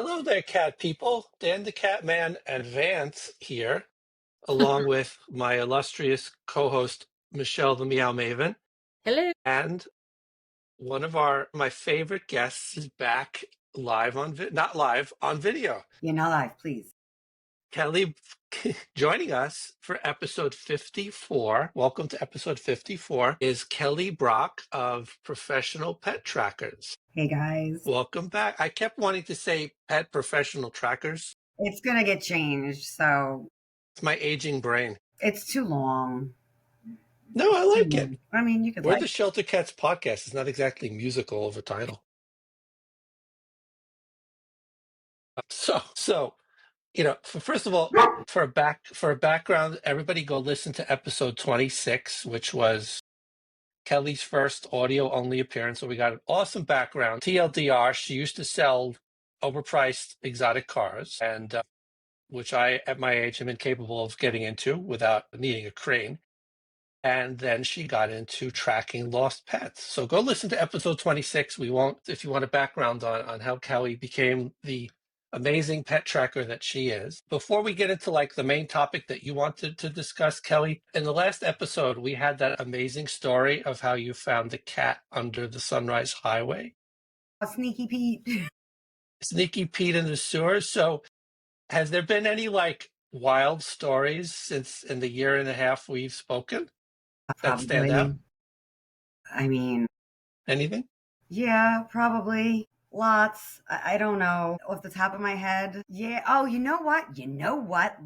Hello there, cat people. Dan the Cat Man and Vance here, along with my illustrious co-host Michelle the Meow Maven, Hello. and one of my favorite guests is back live not live on video. You're not live, please. Kelly joining us for episode 54. Welcome to episode 54 is Kelly Brach of Professional Pet Trackers. Hey, guys. Welcome back. I kept wanting to say Pet Professional Trackers. It's going to get changed, so It's my aging brain. it's too long. No, I like it. I mean, you could We're like the Shelter Cats podcast. It's not exactly musical of a title. So first of all, for a background, everybody go listen to episode 26, which was Kelly's first audio only appearance. So we got an awesome background. TLDR, she used to sell overpriced exotic cars, and which I, at my age, am incapable of getting into without needing a crane. And then she got into tracking lost pets. So go listen to episode 26. We won't, if you want a background on how Kelly became the amazing pet tracker that she is. Before we get into like the main topic that you wanted to discuss, Kelly, in the last episode, we had that amazing story of how you found the cat under the Sunrise Highway. Sneaky Pete. Sneaky Pete in the sewers. So has there been any like wild stories since in the year and a half we've spoken that stand out? I mean, Anything? yeah, probably. Lots. I don't know. Off the top of my head. Yeah. Oh, you know what?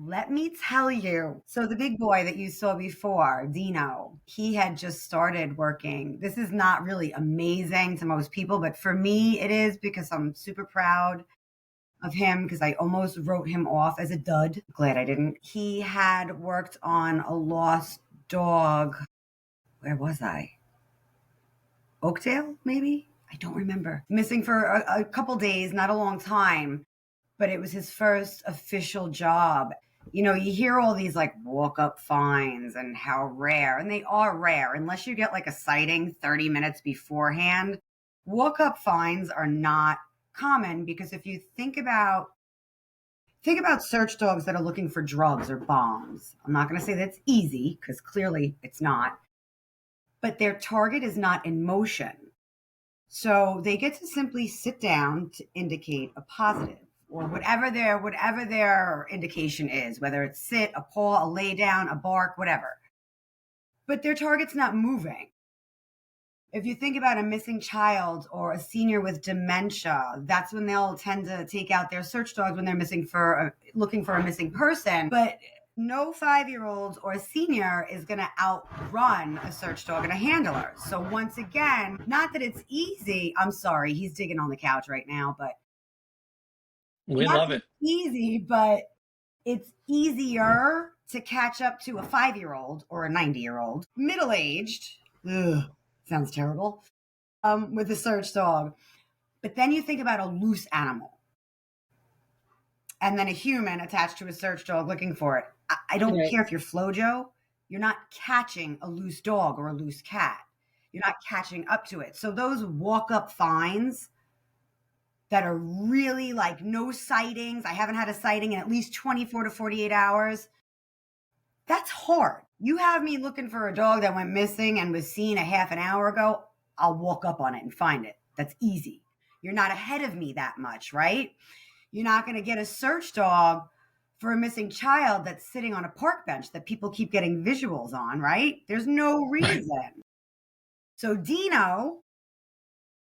Let me tell you. So the big boy that you saw before, Dino, he had just started working. This is not really amazing to most people, but for me it is because I'm super proud of him because I almost wrote him off as a dud. Glad I didn't. He had worked on a lost dog. Where was I? Oakdale, maybe? I don't remember. Missing for a couple days, not a long time, but it was his first official job. You know, you hear all these like walk up finds and how rare, and they are rare unless you get like a sighting 30 minutes beforehand. Walk up finds are not common because if you think about search dogs that are looking for drugs or bombs. I'm not going to say that's easy because clearly it's not, but their target is not in motion. So they get to simply sit down to indicate a positive or whatever their indication is, whether it's sit, a paw, a lay down, a bark, whatever. But their target's not moving. If you think about a missing child or a senior with dementia, that's when they'll tend to take out their search dogs when they're looking for a missing person. But no 5-year-old or a senior is going to outrun a search dog and a handler. So once again, not that it's easy. I'm sorry, he's digging on the couch right now, but we love it. Easy, but it's easier to catch up to a 5-year-old or a 90-year-old, middle-aged. Ugh. Sounds terrible, with a search dog. But then you think about a loose animal and then a human attached to a search dog looking for it. I don't care if you're Flojo, you're not catching a loose dog or a loose cat. You're not catching up to it. So those walk-up finds that are really like no sightings, I haven't had a sighting in at least 24 to 48 hours, that's hard. You have me looking for a dog that went missing and was seen a half an hour ago, I'll walk up on it and find it. That's easy. You're not ahead of me that much, right? You're not going to get a search dog for a missing child that's sitting on a park bench that people keep getting visuals on, right? There's no reason. Right. So Dino,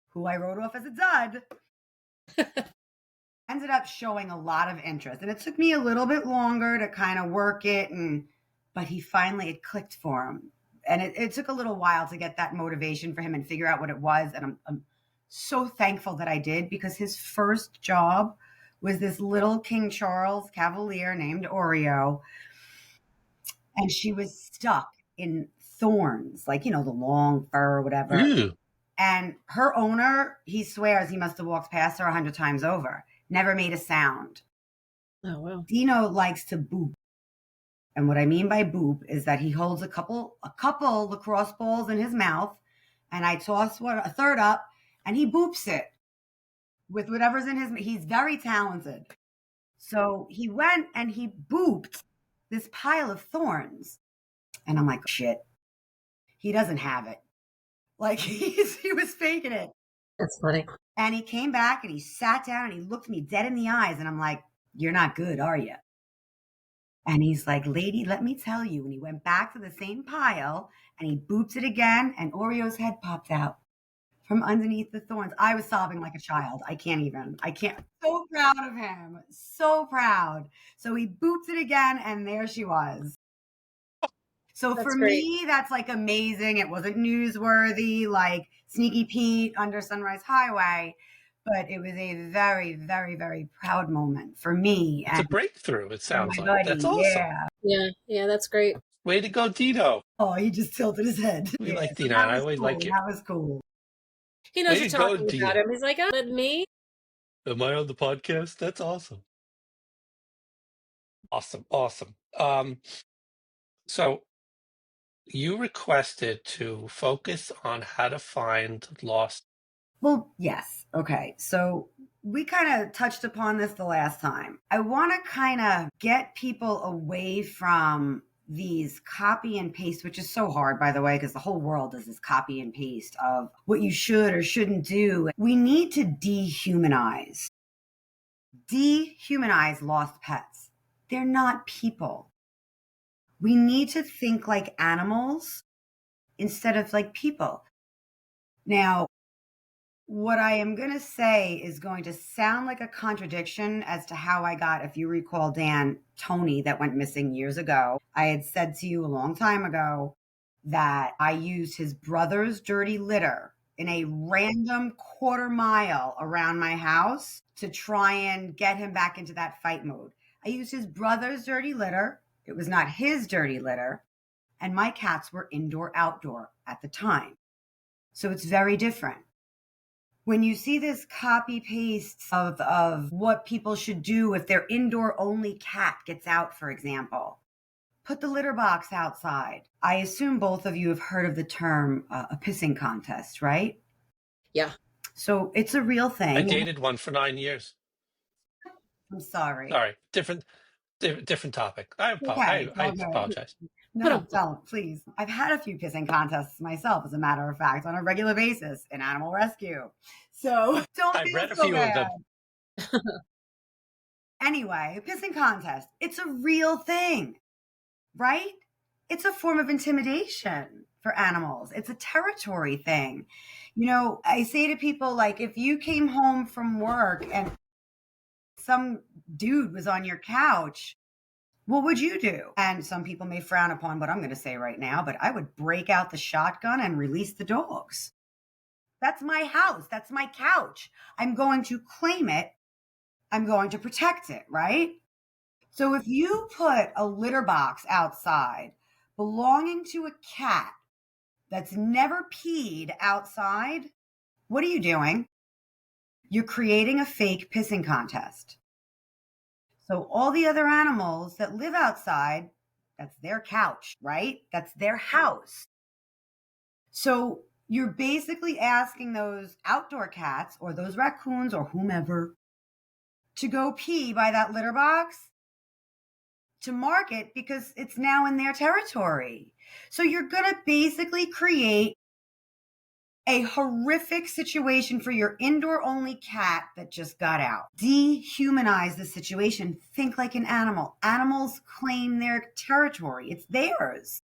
who I wrote off as a dud, ended up showing a lot of interest. And it took me a little bit longer to kind of work it, but it clicked for him. And it took a little while to get that motivation for him and figure out what it was. And I'm so thankful that I did, because his first job was this little King Charles Cavalier named Oreo. And she was stuck in thorns, like, the long fur or whatever. Ew. And her owner, he swears he must have walked past her 100 times over, never made a sound. Oh, wow. Dino likes to boop. And what I mean by boop is that he holds a couple lacrosse balls in his mouth, and I toss a third up, and he boops it. with whatever's in his. He's very talented. So he went and he booped this pile of thorns, and I'm like, shit, he doesn't have it. Like he was faking it. That's funny. And he came back and he sat down and he looked me dead in the eyes, and I'm like, you're not good, are you? And he's like, lady, let me tell you. And he went back to the same pile and he booped it again, and Oreo's head popped out from underneath the thorns. I was sobbing like a child. I can't. So proud of him. So proud. So he booped it again, and there she was. So That's for great. me, that's like amazing. It wasn't newsworthy, like Sneaky Pete under Sunrise Highway, but it was a very, very, very proud moment for me It's a and breakthrough, it for sounds my like. That's buddy. awesome. Yeah. Yeah, that's great. Way to go, Dino. Oh, he just tilted his head. We Yeah. like So Dino, that and I was always cool. like you. That was cool. He knows Way you're to go, talking Dino. about him. He's like, oh, with me? Am I on the podcast? That's awesome. Awesome. So you requested to focus on how to find lost. Well, yes. Okay. So we kind of touched upon this the last time. I want to kind of get people away from these copy and paste, which is so hard, by the way, because the whole world does this copy and paste of what you should or shouldn't do. We need to dehumanize lost pets. They're not people. We need to think like animals instead of like people. Now, what I am going to say is going to sound like a contradiction as to how I got, if you recall, Dan, Tony, that went missing years ago. I had said to you a long time ago that I used his brother's dirty litter in a random quarter mile around my house to try and get him back into that fight mode. I used his brother's dirty litter. It was not his dirty litter. And my cats were indoor outdoor at the time. So it's very different. When you see this copy paste of what people should do if their indoor only cat gets out, for example, put the litter box outside. I assume both of you have heard of the term a pissing contest, right? Yeah. So it's a real thing. I dated one for 9 years. I'm sorry. Sorry, different topic. Okay, I apologize. No, don't, please. I've had a few pissing contests myself, as a matter of fact, on a regular basis in animal rescue. So don't I've feel read a so few bad. of them. Anyway, pissing contest. It's a real thing, right? It's a form of intimidation for animals. It's a territory thing. You know, I say to people, like, if you came home from work and some dude was on your couch, what would you do? And some people may frown upon what I'm going to say right now, but I would break out the shotgun and release the dogs. That's my house. That's my couch. I'm going to claim it. I'm going to protect it, right? So if you put a litter box outside belonging to a cat that's never peed outside, what are you doing? You're creating a fake pissing contest. So all the other animals that live outside, that's their couch, right? That's their house. So you're basically asking those outdoor cats or those raccoons or whomever to go pee by that litter box to mark it because it's now in their territory. So you're going to basically create a horrific situation for your indoor only cat that just got out. Dehumanize the situation. Think like an animal. Animals claim their territory. It's theirs.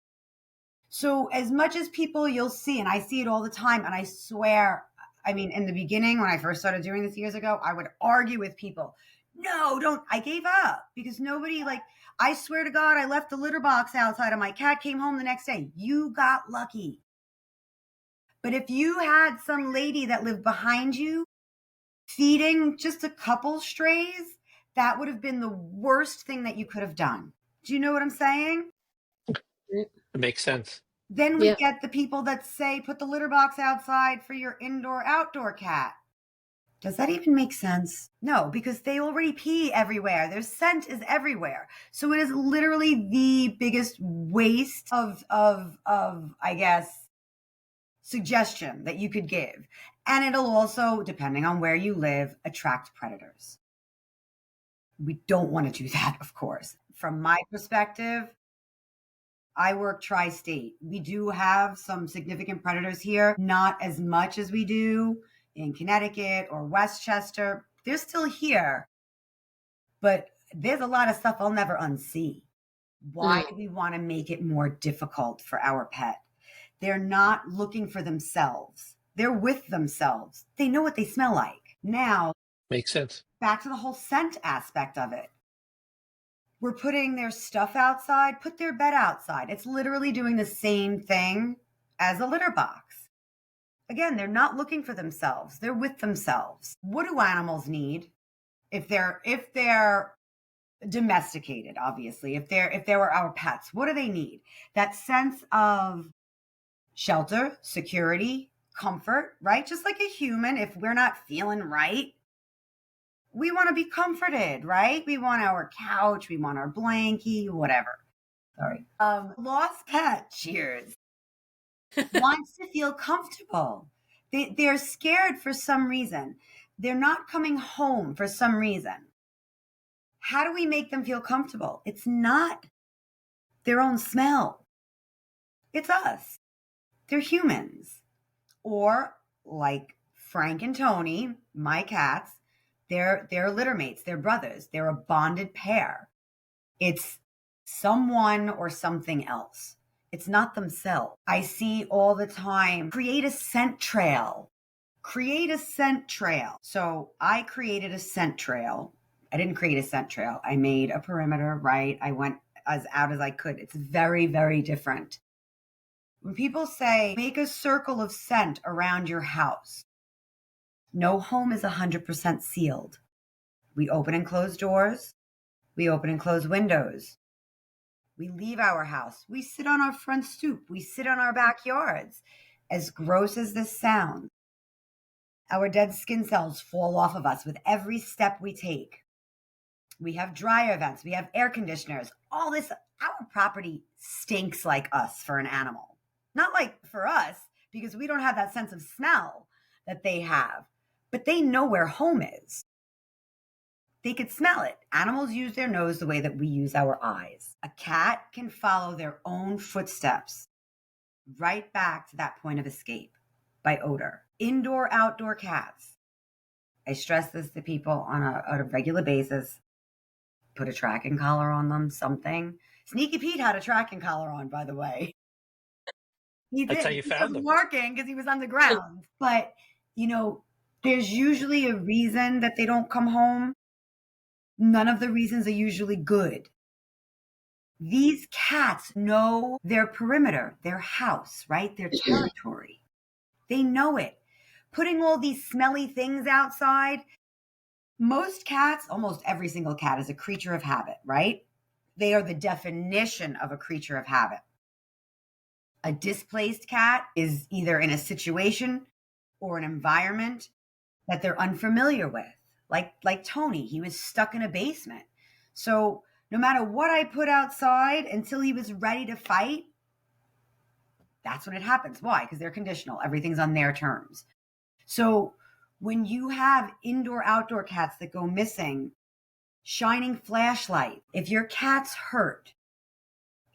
So as much as people you'll see, and I see it all the time, and I swear, I mean, in the beginning, when I first started doing this years ago, I would argue with people. No, don't. I gave up because nobody, like, I swear to God, I left the litter box outside and my cat came home the next day. You got lucky. But if you had some lady that lived behind you feeding just a couple strays, that would have been the worst thing that you could have done. Do you know what I'm saying? It makes sense. Then we get the people that say, put the litter box outside for your indoor outdoor cat. Does that even make sense? No, because they already pee everywhere. Their scent is everywhere. So it is literally the biggest waste of I guess, suggestion that you could give. And it'll also, depending on where you live, attract predators. We don't want to do that, of course. From my perspective, I work tri-state. We do have some significant predators here, not as much as we do in Connecticut or Westchester. They're still here, but there's a lot of stuff I'll never unsee. Why do we want to make it more difficult for our pet? They're not looking for themselves. They're with themselves. They know what they smell like. Now, Makes sense. back to the whole scent aspect of it. We're putting their stuff outside, put their bed outside. It's literally doing the same thing as a litter box. Again, they're not looking for themselves. They're with themselves. What do animals need? If they're domesticated, obviously, if they were our pets, what do they need? That sense of shelter, security, comfort, right? Just like a human, if we're not feeling right, we want to be comforted, right? We want our couch, we want our blankie, whatever. Sorry. Lost pet, cheers. Wants to feel comfortable. They're scared for some reason. They're not coming home for some reason. How do we make them feel comfortable? It's not their own smell. It's us. They're humans. Or like Frank and Tony, my cats, they're litter mates, they're brothers, they're a bonded pair. It's someone or something else. It's not themselves. I see all the time, create a scent trail. Create a scent trail. So I created a scent trail. I didn't create a scent trail. I made a perimeter, right? I went as out as I could. It's very, very different. When people say, make a circle of scent around your house, no home is 100% sealed. We open and close doors. We open and close windows. We leave our house. We sit on our front stoop. We sit on our backyards. As gross as this sounds, our dead skin cells fall off of us with every step we take. We have dryer vents. We have air conditioners. All this, our property stinks like us for an animal. Not like for us, because we don't have that sense of smell that they have. But they know where home is. They could smell it. Animals use their nose the way that we use our eyes. A cat can follow their own footsteps right back to that point of escape by odor. Indoor, outdoor cats. I stress this to people on a regular basis. Put a tracking collar on them, something. Sneaky Pete had a tracking collar on, by the way. He did. That's how you He found wasn't them. working because he was on the ground. But, there's usually a reason that they don't come home. None of the reasons are usually good. These cats know their perimeter, their house, right? Their territory. They know it. Putting all these smelly things outside. Most cats, almost every single cat, is a creature of habit, right? They are the definition of a creature of habit. A displaced cat is either in a situation or an environment that they're unfamiliar with. Like Tony, he was stuck in a basement. So no matter what I put outside until he was ready to fight, that's when it happens. Why? Because they're conditional. Everything's on their terms. So when you have indoor, outdoor cats that go missing, shining flashlight, if your cat's hurt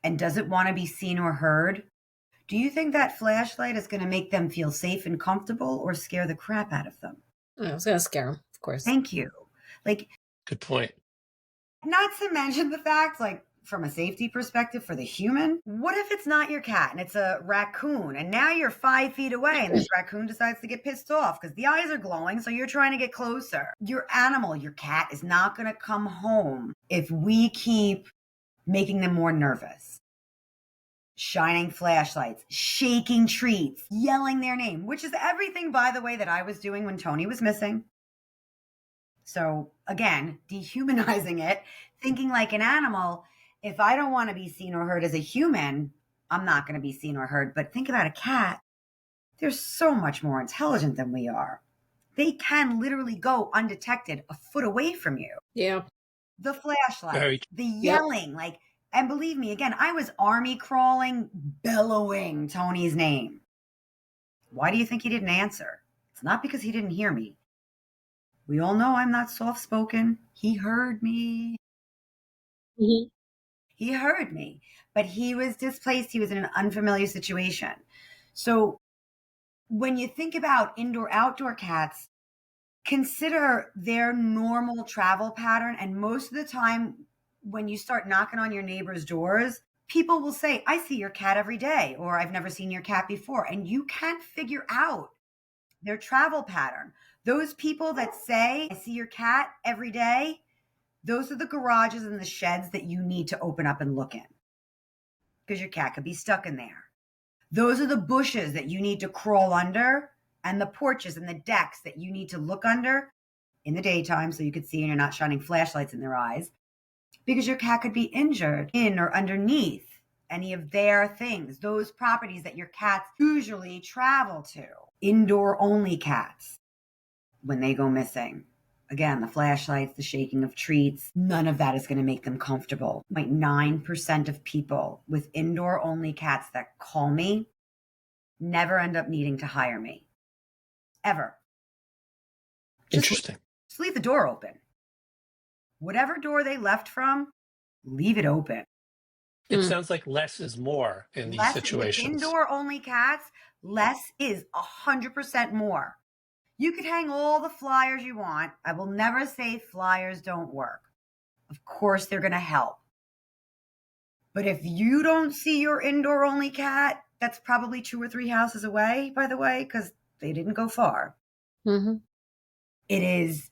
and doesn't want to be seen or heard, do you think that flashlight is going to make them feel safe and comfortable or scare the crap out of them? I was going to scare him, of course. Thank you. Good point. Not to mention the fact, from a safety perspective for the human, what if it's not your cat and it's a raccoon and now you're 5 feet away and this raccoon decides to get pissed off because the eyes are glowing, so you're trying to get closer. Your animal, your cat, is not going to come home if we keep making them more nervous. Shining flashlights, shaking treats, yelling their name, which is everything, by the way, that I was doing when Tony was missing. So again, dehumanizing it, thinking like an animal. If I don't want to be seen or heard as a human, I'm not going to be seen or heard. But think about a cat. They're so much more intelligent than we are. They can literally go undetected a foot away from you. Yeah. The flashlight, the yelling, and believe me, again, I was army crawling, bellowing Tony's name. Why do you think he didn't answer? It's It's not because he didn't hear me. We all know I'm not soft-spoken. He heard me. Mhm. He heard me, but he was displaced. He was in an unfamiliar situation. So when you think about indoor outdoor cats, consider their normal travel pattern. And most of the time, when you start knocking on your neighbor's doors, people will say, I see your cat every day, or I've never seen your cat before. And you can't figure out their travel pattern. Those people that say, I see your cat every day, those are the garages and the sheds that you need to open up and look in because your cat could be stuck in there. Those are the bushes that you need to crawl under and the porches and the decks that you need to look under in the daytime so you could see and you're not shining flashlights in their eyes because your cat could be injured in or underneath any of their things, those properties that your cats usually travel to. Indoor only cats, when they go missing, again, the flashlights, the shaking of treats, none of that is going to make them comfortable. 0.9% of people with indoor only cats that call me never end up needing to hire me. Ever. Interesting. Just leave the door open. Whatever door they left from, leave it open. It Mm. sounds like less is more in these Less with situations. indoor only cats, less is 100% more. You could hang all the flyers you want. I will never say flyers don't work. Of course, they're going to help. But if you don't see your indoor only cat, that's probably 2 or 3 houses away, by the way, because they didn't go far. Mhm. It is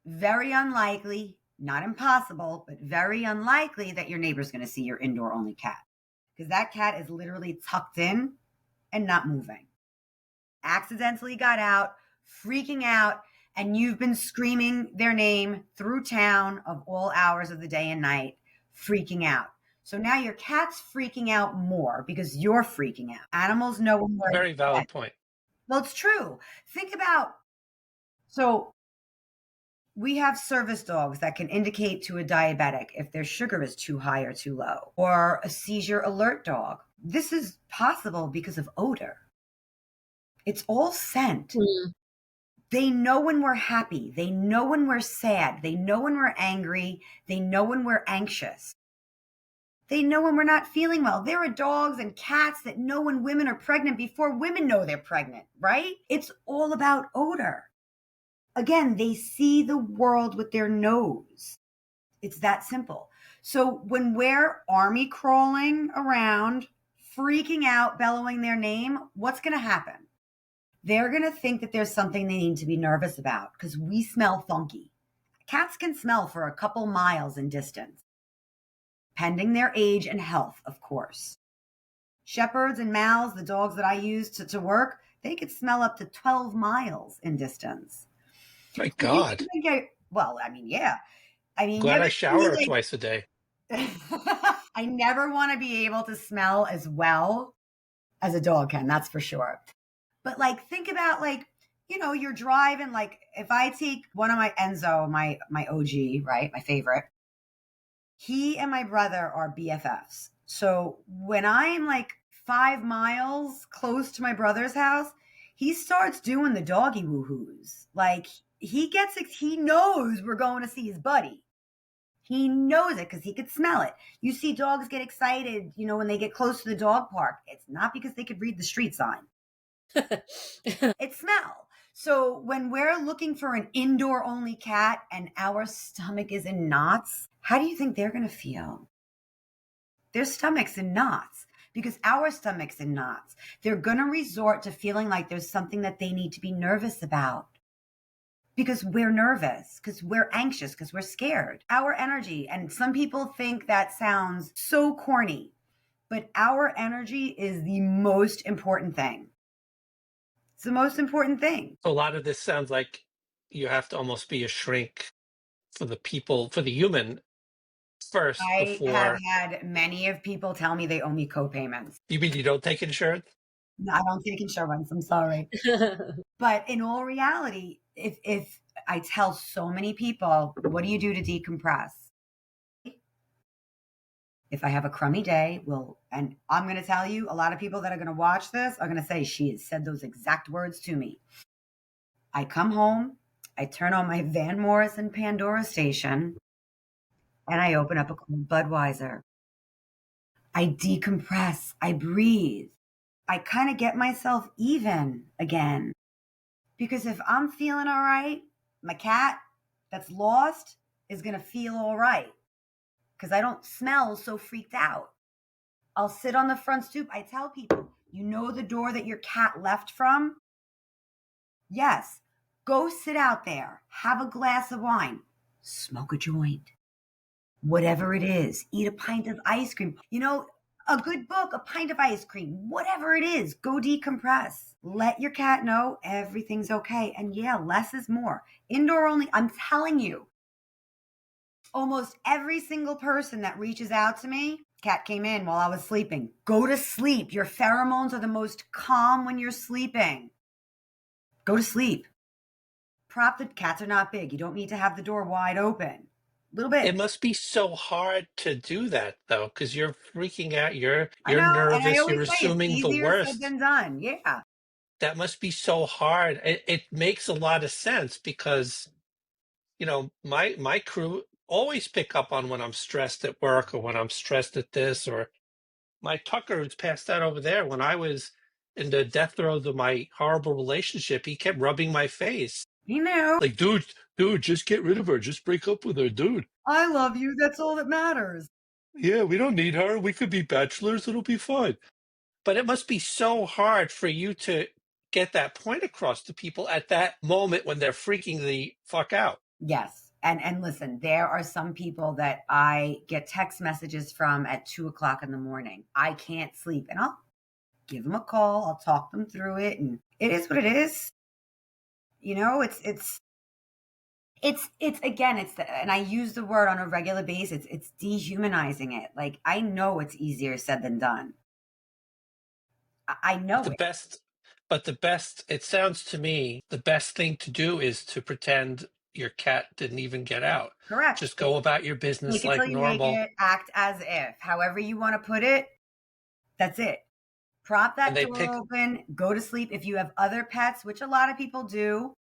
very unlikely, not impossible, but very unlikely that your neighbor's going to see your indoor only cat because that cat is literally tucked in and not moving. Accidentally got out, freaking out, and you've been screaming their name through town of all hours of the day and night, freaking out. So now your cat's freaking out more because you're freaking out. Animals know when we're Very valid upset. point. Well, it's true. Think about, so we have service dogs that can indicate to a diabetic if their sugar is too high or too low, or a seizure alert dog. This is possible because of odor. It's all scent. Mm. They know when we're happy. They know when we're sad. They know when we're angry. They know when we're anxious. They know when we're not feeling well. There are dogs and cats that know when women are pregnant before women know they're pregnant, right? It's all about odor. Again, they see the world with their nose. It's that simple. So when we're army crawling around, freaking out, bellowing their name, what's going to happen? They're going to think that there's something they need to be nervous about because we smell funky. Cats can smell for a couple miles in distance, pending their age and health, of course. Shepherds and Mals, the dogs that I use to work, they could smell up to 12 miles in distance. My God. Well, I mean, yeah. I mean, Glad I shower like, twice a day. I never want to be able to smell as well as a dog can, that's for sure. But like, think about like, you're driving, like if I take one of my Enzo, my OG, right? My favorite, he and my brother are BFFs. So when I'm like 5 miles close to my brother's house, he starts doing the doggy woohoos. Like he knows we're going to see his buddy. He knows it because he could smell it. You see dogs get excited, when they get close to the dog park. It's not because they could read the street sign. It's smell. So when we're looking for an indoor only cat and our stomach is in knots, how do you think they're going to feel? Their stomach's in knots because our stomach's in knots. They're going to resort to feeling like there's something that they need to be nervous about because we're nervous, because we're anxious, because we're scared. Our energy, and some people think that sounds so corny, but our energy is the most important thing. It's the most important thing. A lot of this sounds like you have to almost be a shrink for the people, for the human first I have before. had many of people tell me they owe me co-payments. You mean you don't take insurance? No, I don't take insurance. I'm sorry. But in all reality, if I tell so many people, what do you do to decompress? If I have a crummy day, and I'm going to tell you, a lot of people that are going to watch this are going to say, she has said those exact words to me. I come home, I turn on my Van Morrison Pandora station, and I open up a cold Budweiser. I decompress, I breathe. I kind of get myself even again. Because if I'm feeling all right, my cat that's lost is going to feel all right because I don't smell so freaked out. I'll sit on the front stoop. I tell people, you know the door that your cat left from? Yes. Go sit out there, have a glass of wine, smoke a joint, whatever it is, eat a pint of ice cream. A good book, a pint of ice cream, whatever it is, go decompress. Let your cat know everything's okay. And yeah, less is more. Indoor only, I'm telling you, almost every single person that reaches out to me, cat came in while I was sleeping. Go to sleep. Your pheromones are the most calm when you're sleeping. Go to sleep. Cats are not big. You don't need to have the door wide open. A little bit. It must be so hard to do that though, because you're freaking out. You're I you're know. And I nervous. always You're say it's assuming the easier said worst. than done. Yeah. That must be so hard. It makes a lot of sense because my crew always pick up on when I'm stressed at work or when I'm stressed at this, or my Tucker who's passed out over there. When I was in the death throes of my horrible relationship, he kept rubbing my face. You know, Like, dude, just get rid of her. Just break up with her, dude. I love you. That's all that matters. Yeah, we don't need her. We could be bachelors. It'll be fine. But it must be so hard for you to get that point across to people at that moment when they're freaking the fuck out. Yes. And listen, there are some people that I get text messages from at 2 o'clock in the morning. I can't sleep. And I'll give them a call. I'll talk them through it. And it is what it is. It's again, and I use the word on a regular basis. It's dehumanizing it. Like, I know it's easier said than done. I But know the it. best, it sounds to me, the best thing to do is to pretend your cat didn't even get out. Correct. Just go about your Fake business it till like you make normal. it, act as if. However you want to put it, that's it. Prop And that they door pick, open, go to sleep. If you have other pets, which a lot of people do,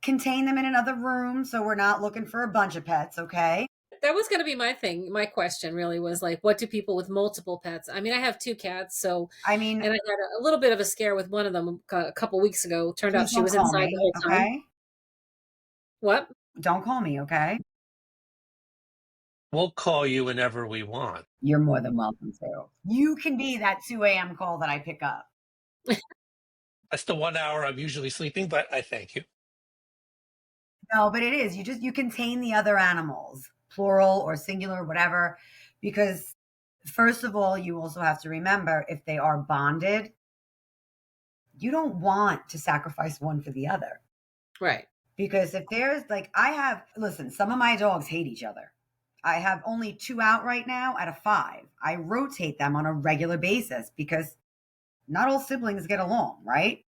contain them in another room so we're not looking for a bunch of pets, okay? That was going to be my thing. My question really was like, what do people with multiple pets? I mean, I have two cats, I mean, and I had a little bit of a scare with one of them a couple weeks ago. Turned out please she don't was call inside the me, whole time. okay? What? Don't call me, okay? we'll call you whenever we want. You're more than welcome to. You can be that 2 a.m. call that I pick up. That's the 1 hour I'm usually sleeping, but I thank you. No, but it is. You contain the other animals, plural or singular, whatever, because first of all, you also have to remember if they are bonded, you don't want to sacrifice one for the other. Right. Because if there's listen, some of my dogs hate each other. I have only 2 out right now out of 5. I rotate them on a regular basis because not all siblings get along, right?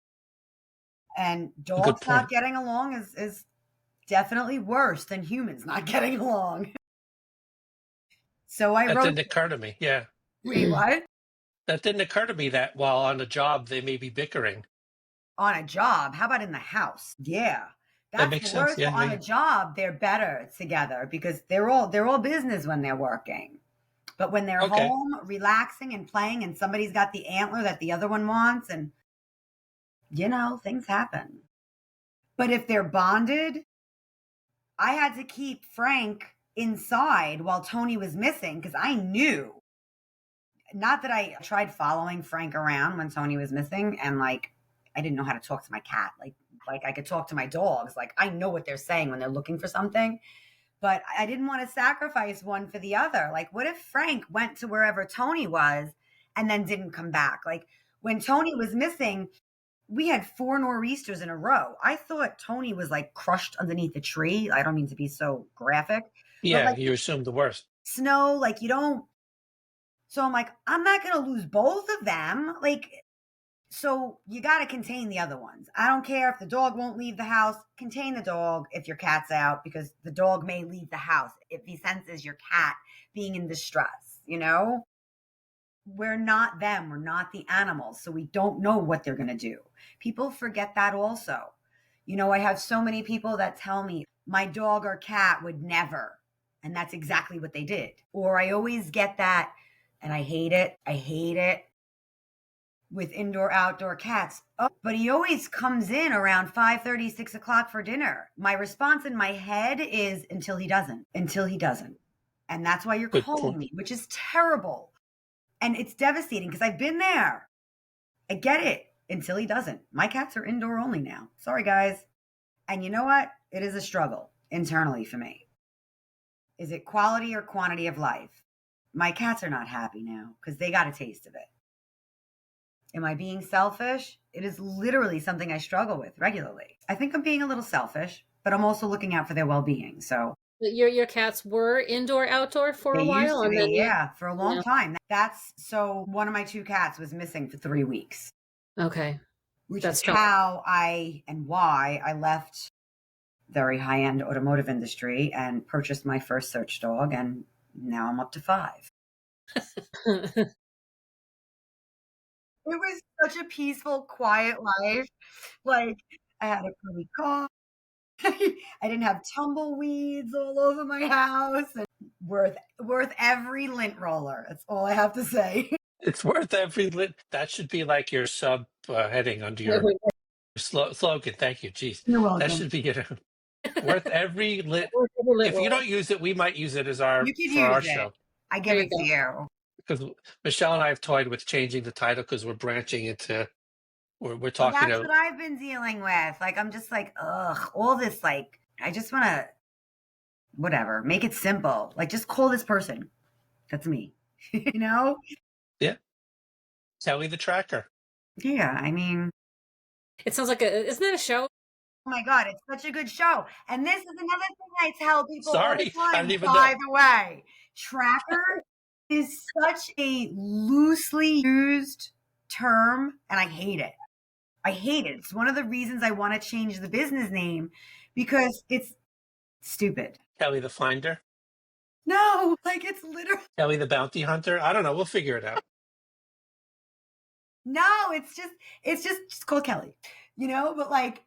And A good dogs not point. getting along is definitely worse than humans not getting along. So I That wrote, didn't occur to me. Yeah. wait, what? That didn't occur to me that while on a job they may be bickering. On a job. How about in the house? Yeah. That That's the makes sense. worst. Yeah, But yeah, on yeah. a job, they're better together because they're all business when they're working. But when they're Okay. home, relaxing and playing, and somebody's got the antler that the other one wants, and things happen. But if they're bonded, I had to keep Frank inside while Tony was missing because I knew. Not that I tried following Frank around when Tony was missing, and like I didn't know how to talk to my cat. Like I could talk to my dogs. Like I know what they're saying when they're looking for something, but I didn't want to sacrifice one for the other. Like, what if Frank went to wherever Tony was and then didn't come back? Like when Tony was missing, we had 4 nor'easters in a row. I thought Tony was like crushed underneath a tree. I don't mean to be so graphic, but Yeah, like you assume the worst. snow, like you don't. So I'm like, I'm not going to lose both of them. Like, so you got to contain the other ones. I don't care if the dog won't leave the house, contain the dog if your cat's out because the dog may leave the house if he senses your cat being in distress. We're not them, we're not the animals, so we don't know what they're going to do. People forget that also. I have so many people that tell me my dog or cat would never. And that's exactly what they did. Or I always get that, and I hate it. I hate it with indoor outdoor cats. Oh, but he always comes in around 5:30, 6 o'clock for dinner. My response in my head is until he doesn't. Until he doesn't. And that's why you're Good calling point. me, which is terrible. And it's devastating because I've been there. I get it. Until he doesn't. My cats are indoor only now. Sorry, guys. And you know what? It is a struggle internally for me. Is it quality or quantity of life? My cats are not happy now because they got a taste of it. Am I being selfish? It is literally something I struggle with regularly. I think I'm being a little selfish, but I'm also looking out for their well-being. So Your cats were indoor outdoor for they a used while, to and then be, you. yeah, for a long Yeah. time. That's so one of my two cats was missing for 3 weeks, Okay. which That's is tough. how why I left very high-end automotive industry and purchased my first search dog, and now I'm up to 5. It was such a peaceful, quiet life. Like, I had a pretty car. I didn't have tumbleweeds all over my house. And worth every lint roller. That's all I have to say. It's worth every lit. That should be like your sub heading under your slogan. Thank you. Jeez, You're that welcome. should be worth every lit. Worth every lit If you roll. don't use it, we might use it as You could for use our it. show, I There give you it to go. you. because Michelle and I have toyed with changing the title because we're branching into we're Well, talking that's to. what I've been dealing with. Like, I'm just like, ugh, all this, like, I just want to, whatever, make it simple. Like, just call this person. That's me. you know? Yeah, Kelly the Tracker. Yeah, I mean, It sounds like isn't that a show? oh my God, it's such a good show. And this is another thing I tell people all the Sorry, I time, didn't even by know. the way. Tracker is such a loosely used term, and I hate it. I hate it. It's one of the reasons I want to change the business name because it's stupid. Kelly the Finder. No, like it's literally, Kelly the Bounty Hunter. I don't know. We'll figure it out. no, it's just called Kelly, but like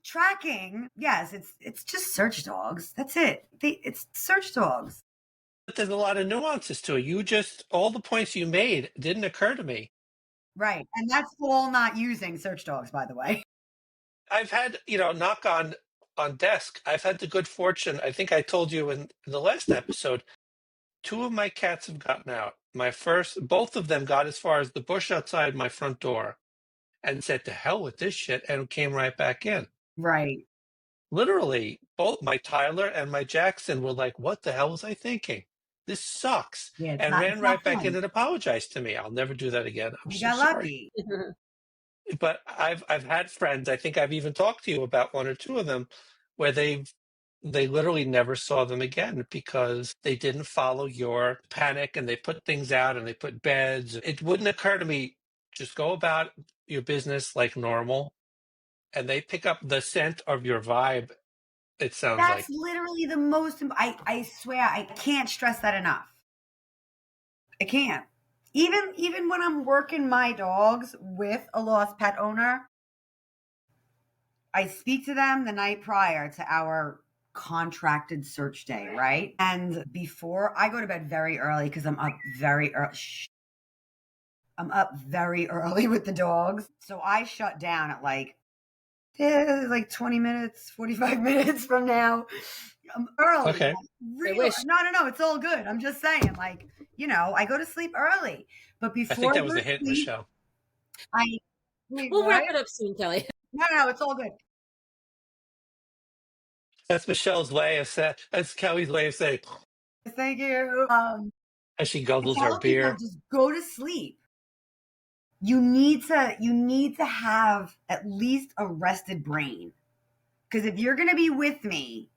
tracking, yes, it's just search dogs. That's it. It's search dogs. But there's a lot of nuances to it. All the points you made didn't occur to me. Right. And that's all not using search dogs, by the way. I've had, knock on desk. I've had the good fortune. I think I told you in the last episode, 2 of my cats have gotten out. Both of them got as far as the bush outside my front door and said, "To hell with this shit," and came right back in. Right. Literally, both my Tyler and my Jackson were like, "What the hell was I thinking? This sucks," Yeah, and ran it's not right back in fun. and apologized to me. I'll never do that again. I'm You so got sorry. lucky. But I've had friends. I think I've even talked to you about 1 or 2 of them, where they literally never saw them again because they didn't follow your panic and they put things out and they put beds. It wouldn't occur to me, just go about your business like normal, and they pick up the scent of your vibe. It sounds like. That's literally the most, I swear, I can't stress that enough. I can't. Even when I'm working my dogs with a lost pet owner, I speak to them the night prior to our contracted search day, right? And before I go to bed very early because I'm up very early. I'm up very early with the dogs. So I shut down at like 20 minutes, 45 minutes from now. I'm early. Okay. I wish. No, it's all good. I'm just saying, I go to sleep early. But I before think I that go was a to hit, sleep, Michelle. wait, We'll what? wrap it up soon, Kelly. No, it's all good. That's Michelle's way of saying. That's Kelly's way of saying. Thank you. As she I guzzles her tell people beer. just go to sleep. You need to have at least a rested brain. Because if you're going to be with me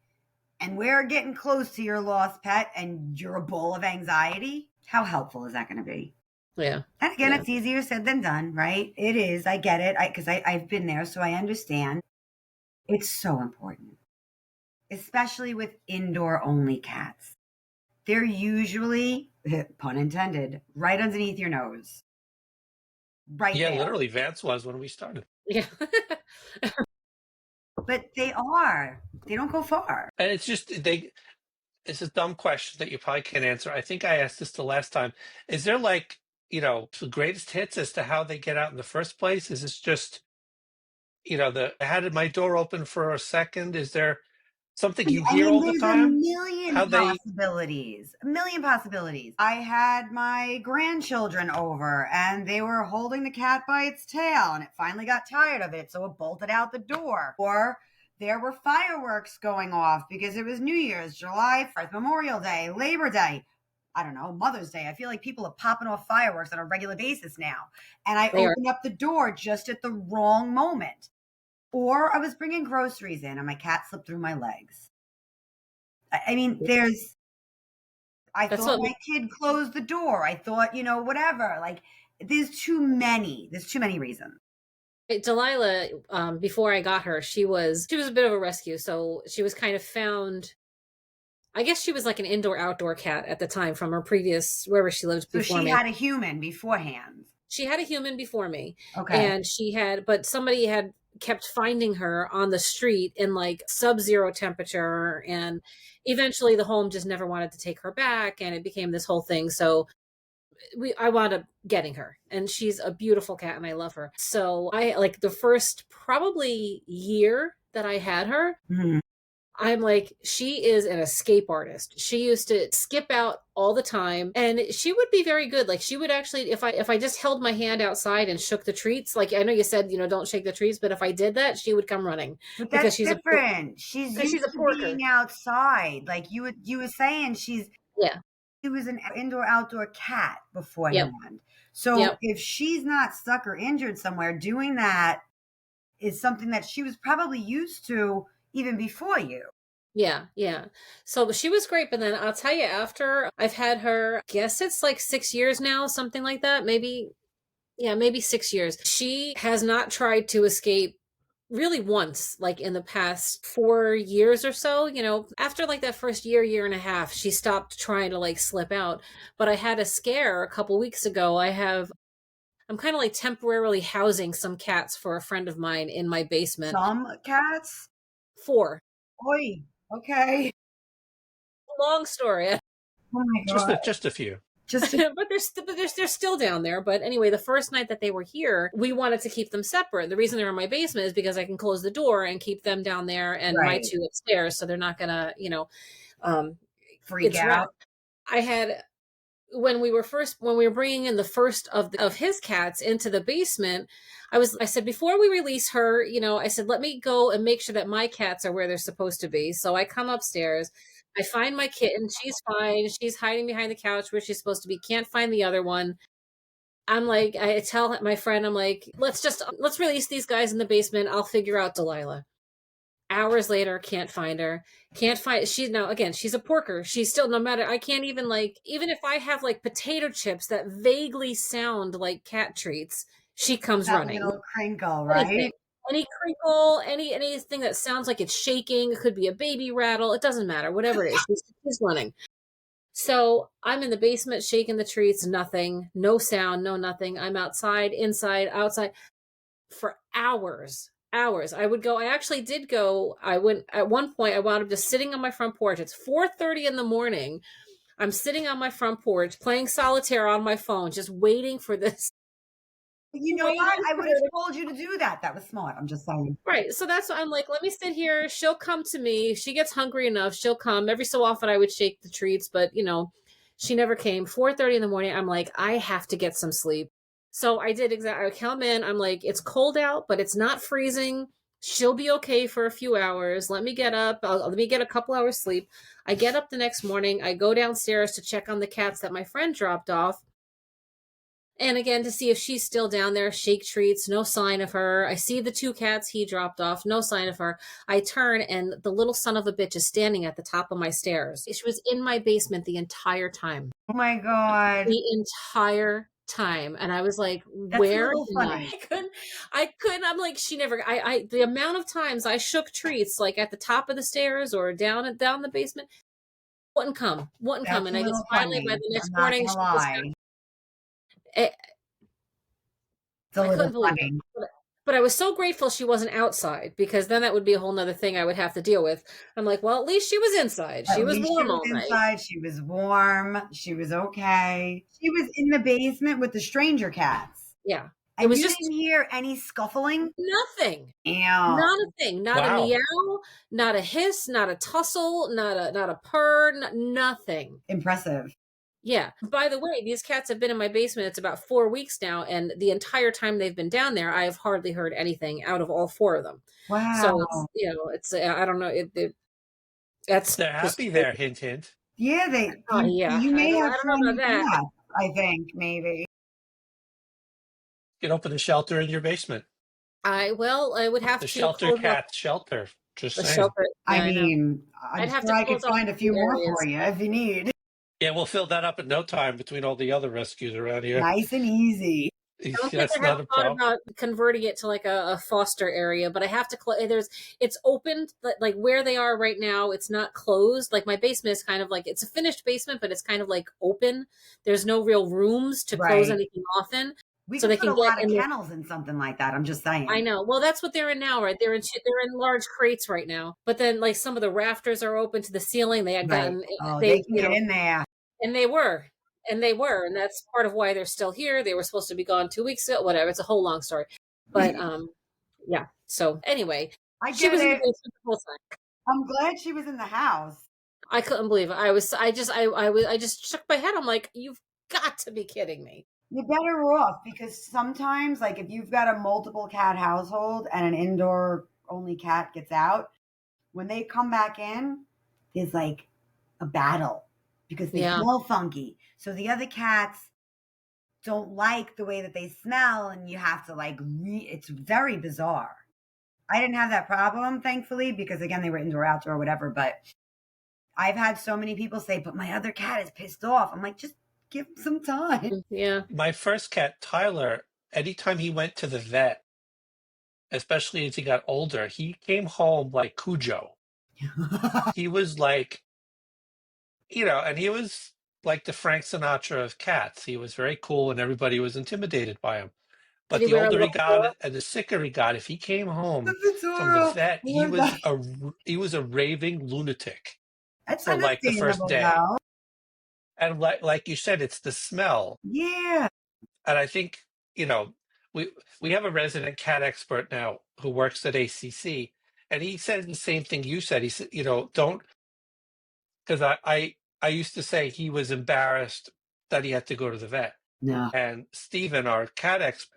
and we're getting close to your lost pet and you're a ball of anxiety, how helpful is that going to be? Yeah. And again, Yeah. it's easier said than done, right? It is. I get it. Because I've been there, so I understand. It's so important, especially with indoor only cats. They're usually, pun intended, right underneath your nose. Right Yeah, there. literally, Vance was when we started. Yeah. But they are. They don't go far. And it's just it's a dumb question that you probably can't answer. I think I asked this the last time. Is there like, the greatest hits as to how they get out in the first place? Is this just, the how did my door open for a second? Is there something you I hear mean, all the there's a time? million How they possibilities. A million possibilities. I had my grandchildren over and they were holding the cat by its tail and it finally got tired of it, so it bolted out the door. Or there were fireworks going off because it was New Year's, July 4th, Memorial Day, Labor Day. I don't know, Mother's Day. I feel like people are popping off fireworks on a regular basis now. And I They are. opened up the door just at the wrong moment. Or I was bringing groceries in and my cat slipped through my legs. I mean, I That's thought what my kid closed the door. I thought, whatever. Like, there's too many. There's too many reasons. Delilah, before I got her, she was a bit of a rescue. So she was kind of found. I guess she was like an indoor outdoor cat at the time from her previous wherever she lived So before she me. had a human beforehand. She had a human before me. Okay. And but somebody had kept finding her on the street in like sub-zero temperature, and eventually the home just never wanted to take her back, and it became this whole thing. So I wound up getting her, and she's a beautiful cat and I love her. So I like the first probably year that I had her, Mhm. I'm like, she is an escape artist. She used to skip out all the time, and she would be very good. Like she would actually, if I just held my hand outside and shook the treats, like I know you said, don't shake the treats, but if I did that, she would come running But because that's different. She's because she's used a to porker. being outside. Like you were saying, she Yeah. was an indoor outdoor cat Yep. beforehand. So Yep. if she's not stuck or injured somewhere, doing that is something that she was probably used to even before you. Yeah, yeah. So she was great, but then I'll tell you, after I've had her, I guess it's like 6 years now, something like that. Maybe, yeah, maybe 6 years. She has not tried to escape really once, like in the past 4 years or so. After like that first year and a half, she stopped trying to like slip out. But I had a scare a couple weeks ago. I'm kind of like temporarily housing some cats for a friend of mine in my basement. Some cats? 4. Oi. Okay. Long story. Oh my just God. just a few. Just But they're still down there. But anyway, the first night that they were here, we wanted to keep them separate. The reason they're in my basement is because I can close the door and keep them down there and my right. 2 upstairs, so they're not gonna, Freak it's rough. out. I had when we were bringing in the first of his cats into the basement. I said, before we release her, I said, let me go and make sure that my cats are where they're supposed to be. So I come upstairs, I find my kitten, she's fine, she's hiding behind the couch where she's supposed to be, can't find the other one. I'm like, I tell my friend, I'm like, let's release these guys in the basement, I'll figure out Delilah. Hours later, can't find her. Can't find she's now again, she's a porker. She's still, no matter, I can't even, like, even if I have like potato chips that vaguely sound like cat treats, she comes That running. little crinkle, Anything. right? Any crinkle, anything that sounds like it's shaking, it could be a baby rattle, it doesn't matter. Whatever it is, she's running. So I'm in the basement shaking the treats, nothing, no sound, no nothing. I'm outside, inside, outside for hours. Hours. I actually did go. I went at one point. I wound up just sitting on my front porch. It's 4:30 in the morning. I'm sitting on my front porch playing solitaire on my phone, just waiting for this. You know Waiting what? I for would her have to told you to do that. That was smart. I'm just saying. Right. So that's what I'm like, let me sit here. She'll come to me. If she gets hungry enough, she'll come. Every so often I would shake the treats, but she never came. 4:30 in the morning, I'm like, I have to get some sleep. So I did exactly. I come in, I'm like, it's cold out, but it's not freezing. She'll be okay for a few hours. Let me get up. Let me get a couple hours sleep. I get up the next morning. I go downstairs to check on the cats that my friend dropped off. And again, to see if she's still down there, shake treats, no sign of her. I see the 2 cats he dropped off, no sign of her. I turn and the little son of a bitch is standing at the top of my stairs. She was in my basement the entire time. Oh my God. The entire time. And I was like, That's where? a little funny. I couldn't. I'm like, the amount of times I shook treats, like at the top of the stairs or down the basement, wouldn't come. That's And a I guess little finally funny. by the next I'm not morning, gonna she was lie. it, It's a I little couldn't believe funny. it. But I was so grateful she wasn't outside because then that would be a whole nother thing I would have to deal with. I'm like, well, at least she was inside. She At was least she warm was all night. inside. She was warm. She was okay. She was in the basement with the stranger cats. Yeah. It And was you just didn't hear any scuffling? nothing. Damn. Not a thing. Not a Wow. meow, not a hiss, not a tussle, not a purr, nothing. Impressive. Yeah. By the way, these cats have been in my basement. It's about 4 weeks now, and the entire time they've been down there, I have hardly heard anything out of all four of them. So it's Wow. it's I don't know. That's They're just happy crazy. there, hint, hint. Yeah, Yeah, you may I have don't know friendly about that. cats, I think, maybe. You can open a shelter in your basement. I would have The to shelter close off cat shelter. Just the saying. shelter. I Yeah, I know. mean, I'm I'd have sure to I could close off find a a few few more for areas. you if you need. Yeah, we'll fill that up in no time between all the other rescues around here. Nice and easy. I don't think That's I have not a thought problem. about converting it to like a foster area, but I have to. It's opened, but like where they are right now, it's not closed. Like my basement is kind of like it's a finished basement, but it's kind of like open. There's no real rooms to close Right. anything off in, We so could they put can a get lot of in there. kennels in something like that. I'm just saying. I know. Well, that's what they're in now, right? They're in large crates right now. But then, like some of the rafters are open to the ceiling. They had Right. gotten Oh, they they can get in there. and they were. And they were, and that's part of why they're still here. They were supposed to be gone 2 weeks ago, whatever. It's a whole long story. But yeah. So anyway, I she get was in the it. basement the whole time. I'm glad she was in the house. I couldn't believe it. I just shook my head. I'm like, you've got to be kidding me. You're better off because sometimes, like, if you've got a multiple cat household and an indoor only cat gets out, when they come back in, there's like a battle because they Yeah. smell funky. So the other cats don't like the way that they smell, and you have to like it's very bizarre. I didn't have that problem, thankfully, because again, they were indoor, outdoor, whatever. But I've had so many people say, but my other cat is pissed off. I'm like, just give him some time. Yeah. My first cat, Tyler, anytime he went to the vet, especially as he got older, he came home like Cujo. He was like, and he was like the Frank Sinatra of cats. He was very cool and everybody was intimidated by him. Did But he the wear a older he little got fedora? and the sicker he got, if he came home The from the fedora. vet, he was a raving lunatic That's for like the first understandable, day. though. And like you said, it's the smell. Yeah. And I think, we have a resident cat expert now who works at ACC, and he said the same thing you said. He said, don't, because I used to say he was embarrassed that he had to go to the vet. No. And Stephen, our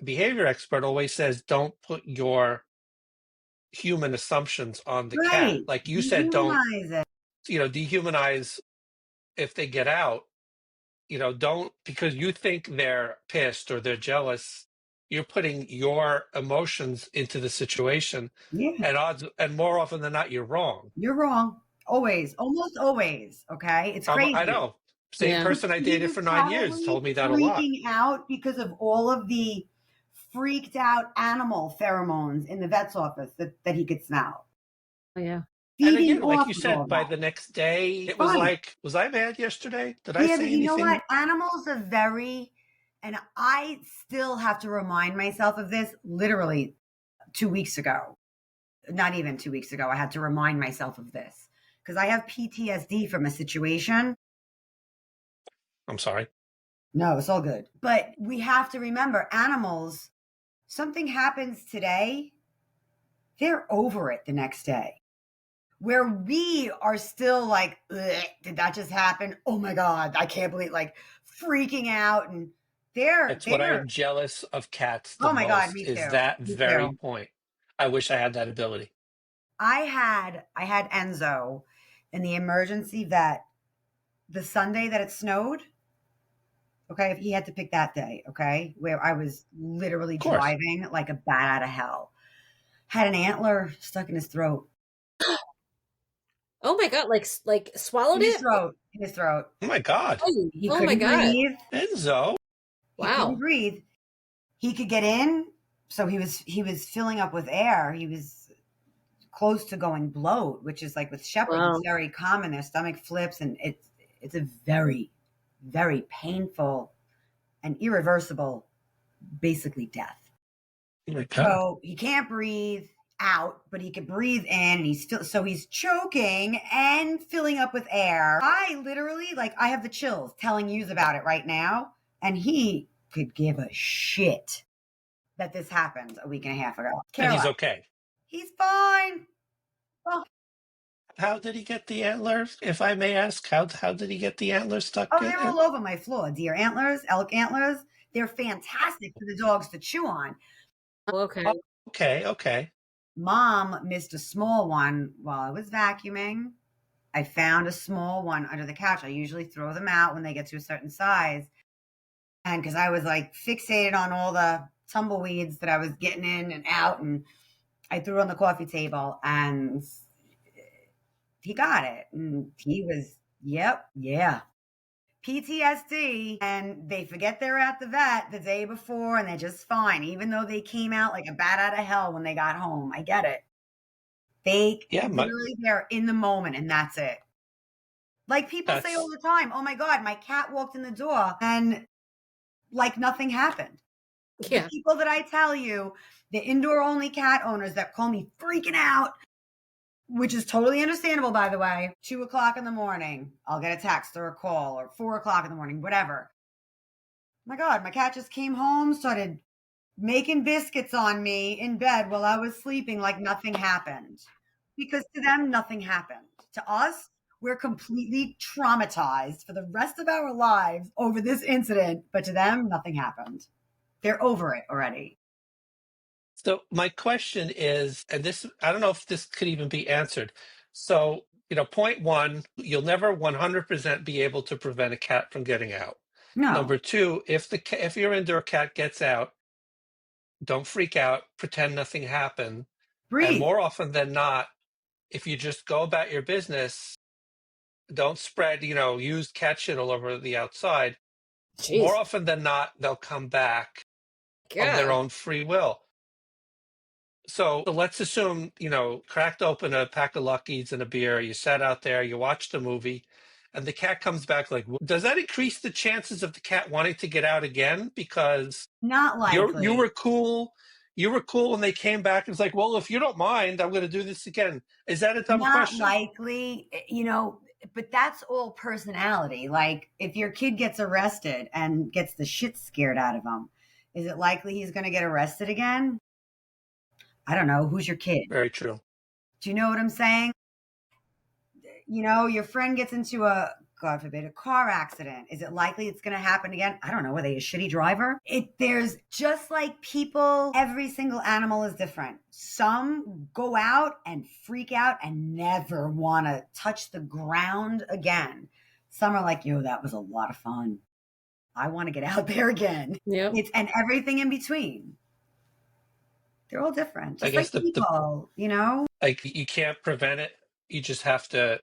behavior expert, always says, don't put your human assumptions on the cat. Right. Like you said, don't, Dehumanize it. dehumanize if they get out. Don't, because you think they're pissed or they're jealous, you're putting your emotions into the situation, Yeah. and more often than not, you're wrong. You're wrong. Always. Almost always. Okay. It's crazy. I know. Same Yeah. person I He dated was for 9 years probably told me that a lot. freaking out because of all of the freaked out animal pheromones in the vet's office that he could smell. Oh, yeah. And Feeding again, like off you of all said, by that. the next day, it was Right. like, was I mad yesterday? Did I Yeah, say but you know anything? what? Animals are very, and I still have to remind myself of this literally 2 weeks ago. Not even 2 weeks ago. I had to remind myself of this because I have PTSD from a situation. I'm sorry. No, it's all good. But we have to remember animals, something happens today, they're over it the next day. Where we are still like, did that just happen? Oh my God, I can't believe, like freaking out. And It's what I am jealous of cats the oh my God, most, me is too. that Me very too. point. I wish I had that ability. I had Enzo in the emergency vet the Sunday that it snowed. Okay, if he had to pick that day, okay, where I was literally Of course. driving like a bat out of hell. Had an antler stuck in his throat. Oh my God! Like swallowed In his it. throat. In his throat. Oh my God. Oh, He oh my couldn't God! breathe. Enzo. He couldn't Wow. breathe. He could get in, so he was filling up with air. He was close to going bloat, which is like with shepherds, Wow. it's very common. Their stomach flips, and it's a very, very painful and irreversible, basically death. Oh my God. So he can't breathe out, but he can breathe in, and he's choking and filling up with air. I literally, like, I have the chills telling you about it right now, and he could give a shit that this happened a week and a half ago. And he's Caroline, okay. he's fine. How did he get the antlers? If I may ask, how did he get the antlers stuck Oh, in? they're all over my floor. Deer antlers, elk antlers. They're fantastic for the dogs to chew on. Okay. Oh, okay. Mom missed a small one while I was vacuuming. I found a small one under the couch. I usually throw them out when they get to a certain size. And because I was like fixated on all the tumbleweeds that I was getting in and out, and I threw it on the coffee table, and he got it. And he was, yep, yeah. PTSD, and they forget they're at the vet the day before and they're just fine, even though they came out like a bat out of hell when they got home. I get it. They Yeah, literally, they're in the moment, and that's it. Like people say all that's the time, oh my God, my cat walked in the door and like nothing happened. The Yeah. people that I tell you, the indoor only cat owners that call me freaking out, which is totally understandable, by the way, 2:00 in the morning, I'll get a text or a call, or 4:00 in the morning, whatever. My God, my cat just came home, started making biscuits on me in bed while I was sleeping like nothing happened. Because to them, nothing happened. To us, we're completely traumatized for the rest of our lives over this incident, but to them, nothing happened. They're over it already. so my question is, and this I don't know if this could even be answered. So, point one, you'll never 100% be able to prevent a cat from getting out. No, Number two, if your indoor cat gets out, don't freak out, pretend nothing happened. And breathe. more often than not, if you just go about your business, don't spread, used cat shit all over the outside. More Jeez. often than not, they'll come back of their God. own free will. So let's assume, cracked open a pack of Luckies and a beer, you sat out there, you watched the movie, and the cat comes back like, does that increase the chances of the cat wanting to get out again? Because Not you likely. were cool. You were cool when they came back. It's like, well, if you don't mind, I'm going to do this again. Is that a dumb Not question? likely, but that's all personality. Like, if your kid gets arrested and gets the shit scared out of him, is it likely he's going to get arrested again? I don't know. Who's your kid? Very true. Do you know what I'm saying? Your friend gets into God forbid, a car accident. Is it likely it's going to happen again? I don't know. Are they a shitty driver? There's just like people, every single animal is different. Some go out and freak out and never want to touch the ground again. Some are like, yo, that was a lot of fun. I want to get out there again. Yep. And everything in between. They're all different, I just like guess the people, like you can't prevent it. You just have to.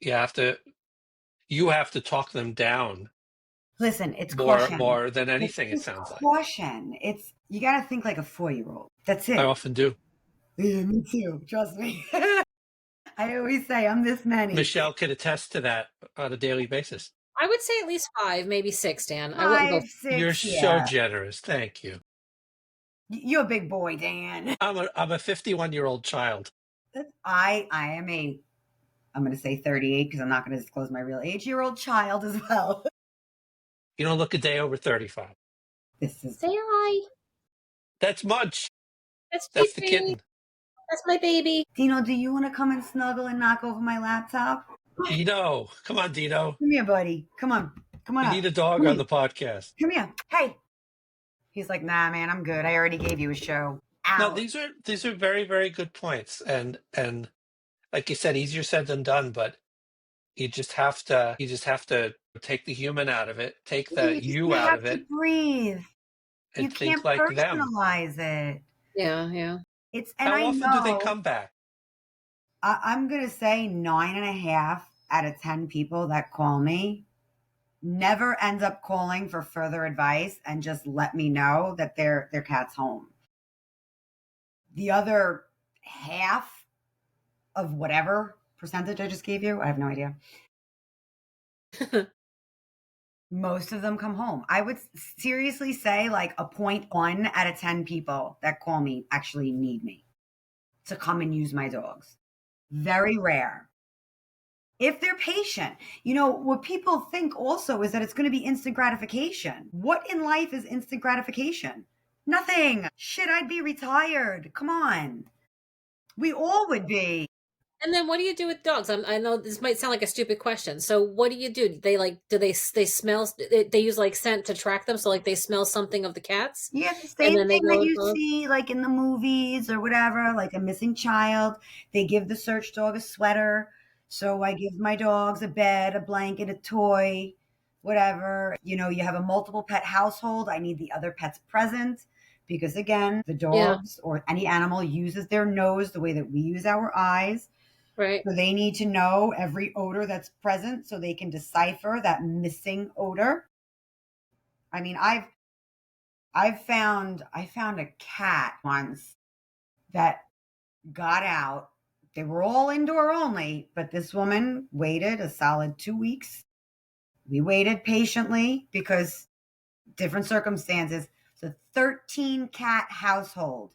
You have to. You have to talk them down Listen, it's more caution. more than It's anything. It just sounds like caution. You got to think like a 4-year-old. That's I it. often do. Yeah, me too. Trust me. I always say I'm this many. Michelle could attest to that on a daily basis. I would say at least 5, maybe 6, Dan. I wouldn't go. 5, You're 6, so yeah. generous. Thank you. You're a big boy, Dan. I'm a 51-year-old child. I am I'm going to say 38 because I'm not going to disclose my real age-year-old child as well. You don't look a day over 35. This is Say hi. That's Munch. That's That's the baby. kitten. That's my baby. Dino, do you want to come and snuggle and knock over my laptop? Dino. Come on, Dino. Come here, buddy. Come on. Come on We up. need a dog Come on here. the podcast. Come here. Hey. He's like, nah, man, I'm good. I already gave you a show. No, Out. these are very, very good points. And like you said, easier said than done, but you just have to take the human out of it, take the You just you out have of to it, breathe. You and think can't like them. personalize it. Yeah, yeah. And How I often do they know, come back? I'm going to say 9.5 out of 10 people that call me never ends up calling for further advice and just let me know that their cat's home. The other half of whatever percentage I just gave you, I have no idea, most of them come home. I would seriously say like a 0.1 out of 10 people that call me actually need me to come and use my dogs. Very rare. If they're patient. What people think also is that it's going to be instant gratification. What in life is instant gratification? Nothing. Shit, I'd be retired. Come on. We all would be. And then what do you do with dogs? I know this might sound like a stupid question. So what do you do? They like, do they smell, they use like scent to track them? So like they smell something of the cats Yeah, the and same then they thing that go and you follow? see like in the movies or whatever, like a missing child. They give the search dog a sweater. So I give my dogs a bed, a blanket, a toy, whatever. You have a multiple pet household. I need the other pets present because, again, the Yeah, dogs or any animal uses their nose the way that we use our eyes. right. So they need to know every odor that's present so they can decipher that missing odor. I mean, I found a cat once that got out. They were all indoor only, but this woman waited a solid 2 weeks. We waited patiently because different circumstances. It's a 13 cat household.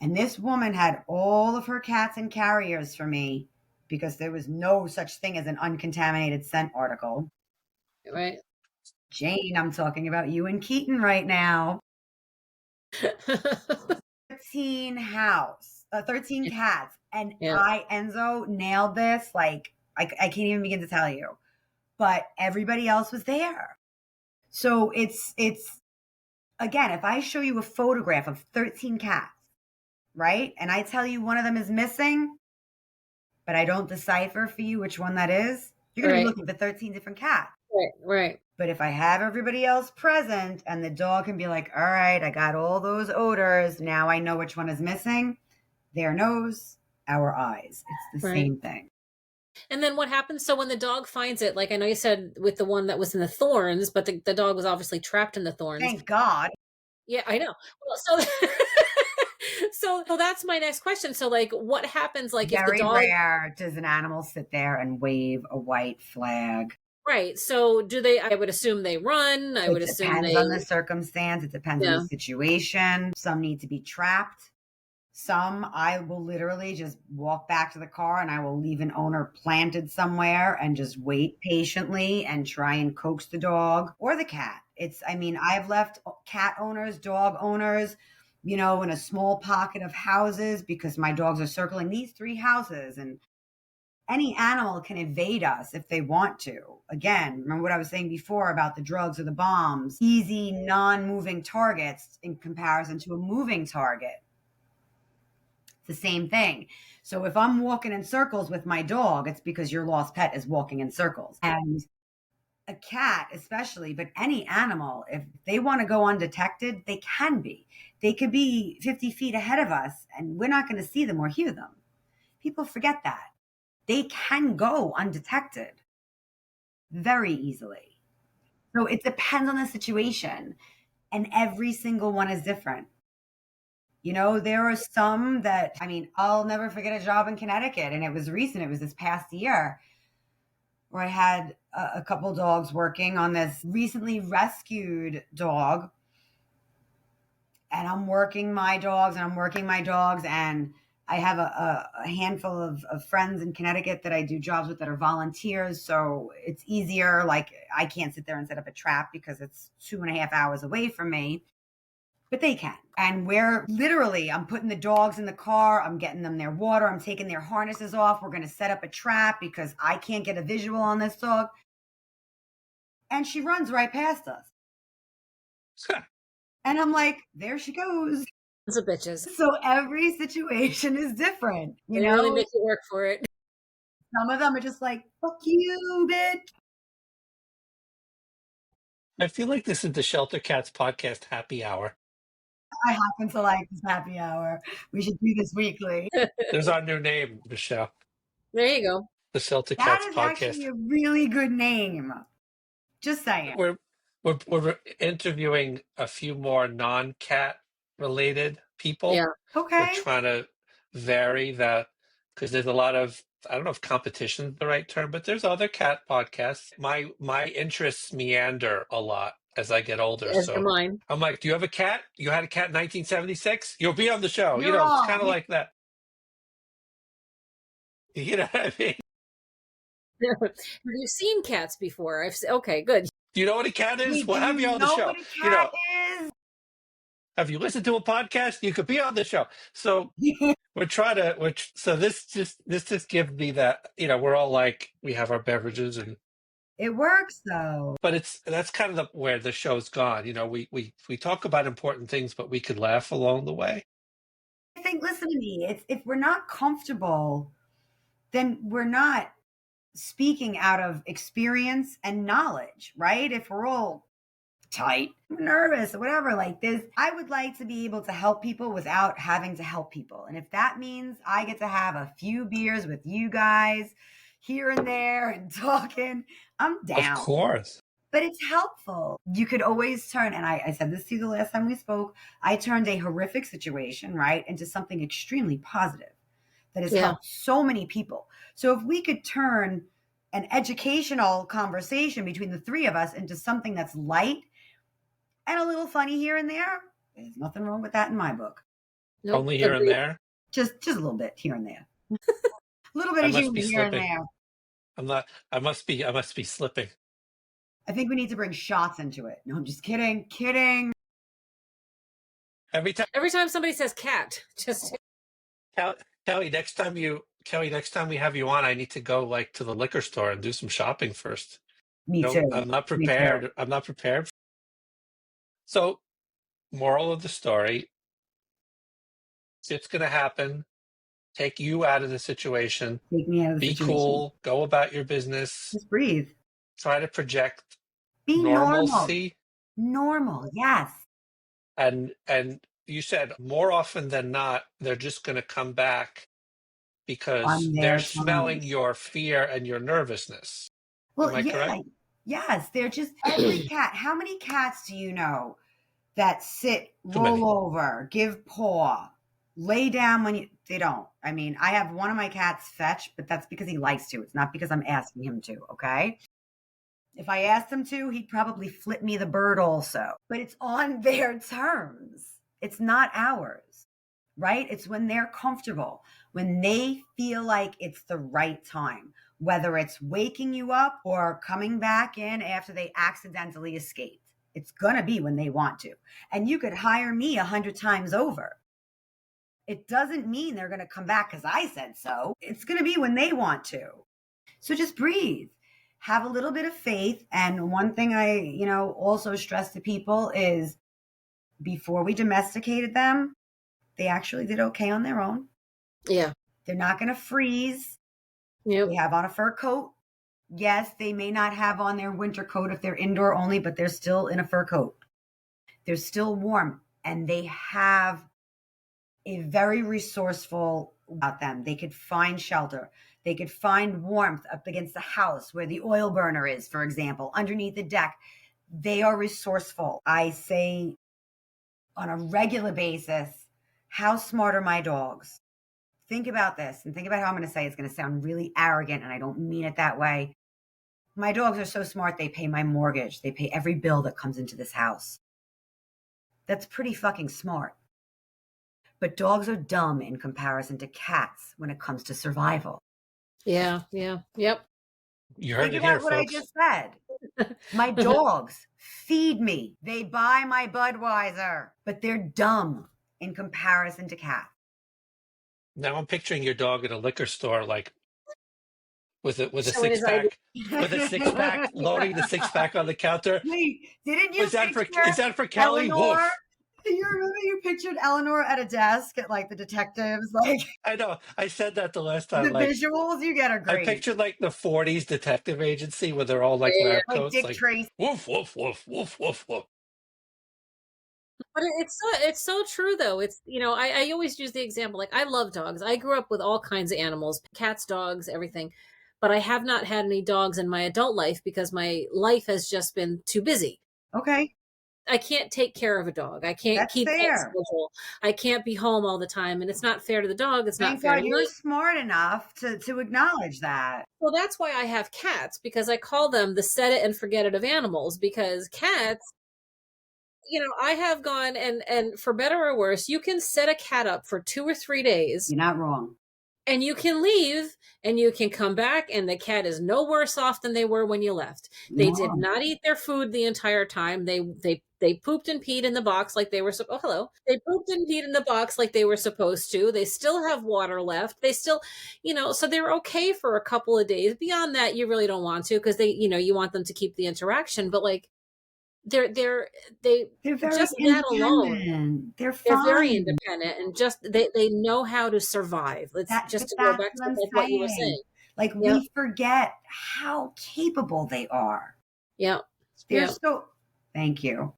And this woman had all of her cats and carriers for me because there was no such thing as an uncontaminated scent article. Right. Jane, I'm talking about you and Keaton right now. 13 cats. And Yeah. Enzo nailed this. Like, I can't even begin to tell you. But everybody else was there. So it's again, if I show you a photograph of 13 cats, right? And I tell you one of them is missing, but I don't decipher for you which one that is, you're going to be Right. looking for 13 different cats. Right. Right. But if I have everybody else present and the dog can be like, all right, I got all those odors. Now I know which one is missing. Their nose, our eyes. It's the Right. same thing. And then what happens? So when the dog finds it, like I know you said with the one that was in the thorns, but the dog was obviously trapped in the thorns. Thank God. Yeah, I know. Well, so so that's my next question. So like what happens like if the Very dog rare does an animal sit there and wave a white flag. right. So do they I would assume they run. I would It assume depends they on the circumstance. It depends on yeah. the situation. Some need to be trapped. Some I will literally just walk back to the car and I will leave an owner planted somewhere and just wait patiently and try and coax the dog or the cat. I've left cat owners, dog owners, in a small pocket of houses because my dogs are circling these 3 houses, and any animal can evade us if they want to. Again, remember what I was saying before about the drugs or the bombs, easy non-moving targets in comparison to a moving target. The same thing. So if I'm walking in circles with my dog, it's because your lost pet is walking in circles. And a cat, especially, but any animal, if they want to go undetected, they can be. They could be 50 feet ahead of us and we're not going to see them or hear them. People forget that. They can go undetected very easily. So it depends on the situation. And every single one is different. There are some that, I'll never forget a job in Connecticut, and it was recent. It was this past year where I had a couple dogs working on this recently rescued dog. And I'm working my dogs and I have a handful of friends in Connecticut that I do jobs with that are volunteers. So it's easier. Like I can't sit there and set up a trap because it's 2.5 hours away from me. But they can. And I'm putting the dogs in the car. I'm getting them their water. I'm taking their harnesses off. We're going to set up a trap because I can't get a visual on this dog. And she runs right past us. And I'm like, there she goes. Sons of bitches. So every situation is different. They really make you work for it. Some of them are just like, fuck you, bitch. I feel like this is the Shelter Cats podcast happy hour. I happen to like this happy hour. We should do this weekly. There's our new name, Michelle. There you go. The Shelter That Cats is podcast. actually a really good name. Just saying. We're interviewing a few more non-cat related people. Yeah. Okay. We're trying to vary because there's a lot of I don't know if competition is the right term, but there's other cat podcasts. My interests meander a lot as I get older. As your So mine. I'm like, do you have a cat? You had a cat in 1976? You'll be on the show. You're It's on. kind of like that. You know what I mean? Have you seen cats before? Okay, good. Do you know what a cat is? Wait, We'll do have you you on the know show. what a cat is? Have you listened to a podcast? You could be on the show. So we're trying to, so this just gives me that, we're all like, we have our beverages It works though. but that's kind of where the show's gone. We talk about important things, but we could laugh along the way. I think, listen to me, it's if we're not comfortable, then we're not speaking out of experience and knowledge, right? If we're all tight, nervous, or whatever, like this, I would like to be able to help people without having to help people. And if that means I get to have a few beers with you guys here and there and talking, I'm Of down. course. But it's helpful. You could always turn, and I said this to you the last time we spoke, I turned a horrific situation, right, into something extremely positive that has helped so many people. So if we could turn an educational conversation between the three of us into something that's light and a little funny here and there, there's nothing wrong with that in my book. Nope. Only here and there. Just a little bit here and there. A little bit of humor here and there. I'm not. I must be slipping. I think we need to bring shots into it. No, I'm just kidding. Kidding. Every time somebody says cat, just Kelly, next time we have you on, I need to go like to the liquor store and do some shopping first. Me too. I'm not prepared. I'm not prepared. So, moral of the story: it's going to happen. Take you out of the situation. Take me out of the situation. Be cool. Go about your business. Just breathe. Try to project be normalcy. Normal, yes. And you said more often than not, they're just going to come back because they're smelling your fear and your nervousness. Well, am I correct? Yes, they're just every cat. How many cats do you know that sit, roll over, give paw, lay down when they don't? I mean, I have one of my cats fetch, but that's because he likes to. It's not because I'm asking him to, okay? If I asked him to, he'd probably flip me the bird also. But it's on their terms. It's not ours, right? It's when they're comfortable, when they feel like it's the right time, whether it's waking you up or coming back in after they accidentally escaped. It's going to be when they want to. And you could hire me 100 times over. It doesn't mean they're going to come back because I said so. It's going to be when they want to. So just breathe. Have a little bit of faith. And one thing I, also stress to people is before we domesticated them, they actually did okay on their own. Yeah. They're not going to freeze. Yep. They have on a fur coat. Yes, they may not have on their winter coat if they're indoor only, but they're still in a fur coat. They're still warm, and they have a very resourceful about them. They could find shelter. They could find warmth up against the house where the oil burner is, for example, underneath the deck. They are resourceful. I say on a regular basis, how smart are my dogs? Think about this and think about how I'm going to say it's going to sound really arrogant, and I don't mean it that way. My dogs are so smart, they pay my mortgage. They pay every bill that comes into this house. That's pretty fucking smart. But dogs are dumb in comparison to cats when it comes to survival. Yeah, yep. You heard Think it here, about what folks. I just said. My dogs feed me. They buy my Budweiser, but they're dumb in comparison to cats. Now I'm picturing your dog at a liquor store, like with a 6-pack, loading the 6-pack on the counter. Wait, didn't you? Is that for Kelly? Eleanor? You remember you pictured Eleanor at a desk at like the detectives, like I know. I said that the last time. The visuals you get are great. I pictured like the 40s detective agency where they're all like lab coats, Dick Tracy. Woof woof woof woof woof woof. But it's so true though. It's I always use the example, like I love dogs. I grew up with all kinds of animals, cats, dogs, everything. But I have not had any dogs in my adult life because my life has just been too busy. Okay. I can't take care of a dog. I can't That's keep that fair. schedule. I can't be home all the time, and it's not fair to the dog. It's not Thank fair to God you're me. smart enough to acknowledge that. Well, that's why I have cats, because I call them the set it and forget it of animals, because cats, I have gone, and for better or worse, you can set a cat up for 2 or 3 days, You're not wrong. and you can leave, and you can come back, and the cat is no worse off than they were when you left. You're They not did wrong. not eat their food the entire time. They pooped and peed in the box like they were oh, hello. They pooped and peed in the box like they were supposed to. They still have water left. They still, so they're okay for a couple of days. Beyond that, you really don't want to, because you want them to keep the interaction, but like they They're very just that alone, independent. They're they're very fine. independent, and just they know how to survive. Let's But just to go that's back what to I'm like what you were saying. saying. Like, Yep. we forget how capable they are. Yep. They're Yep. so, thank you.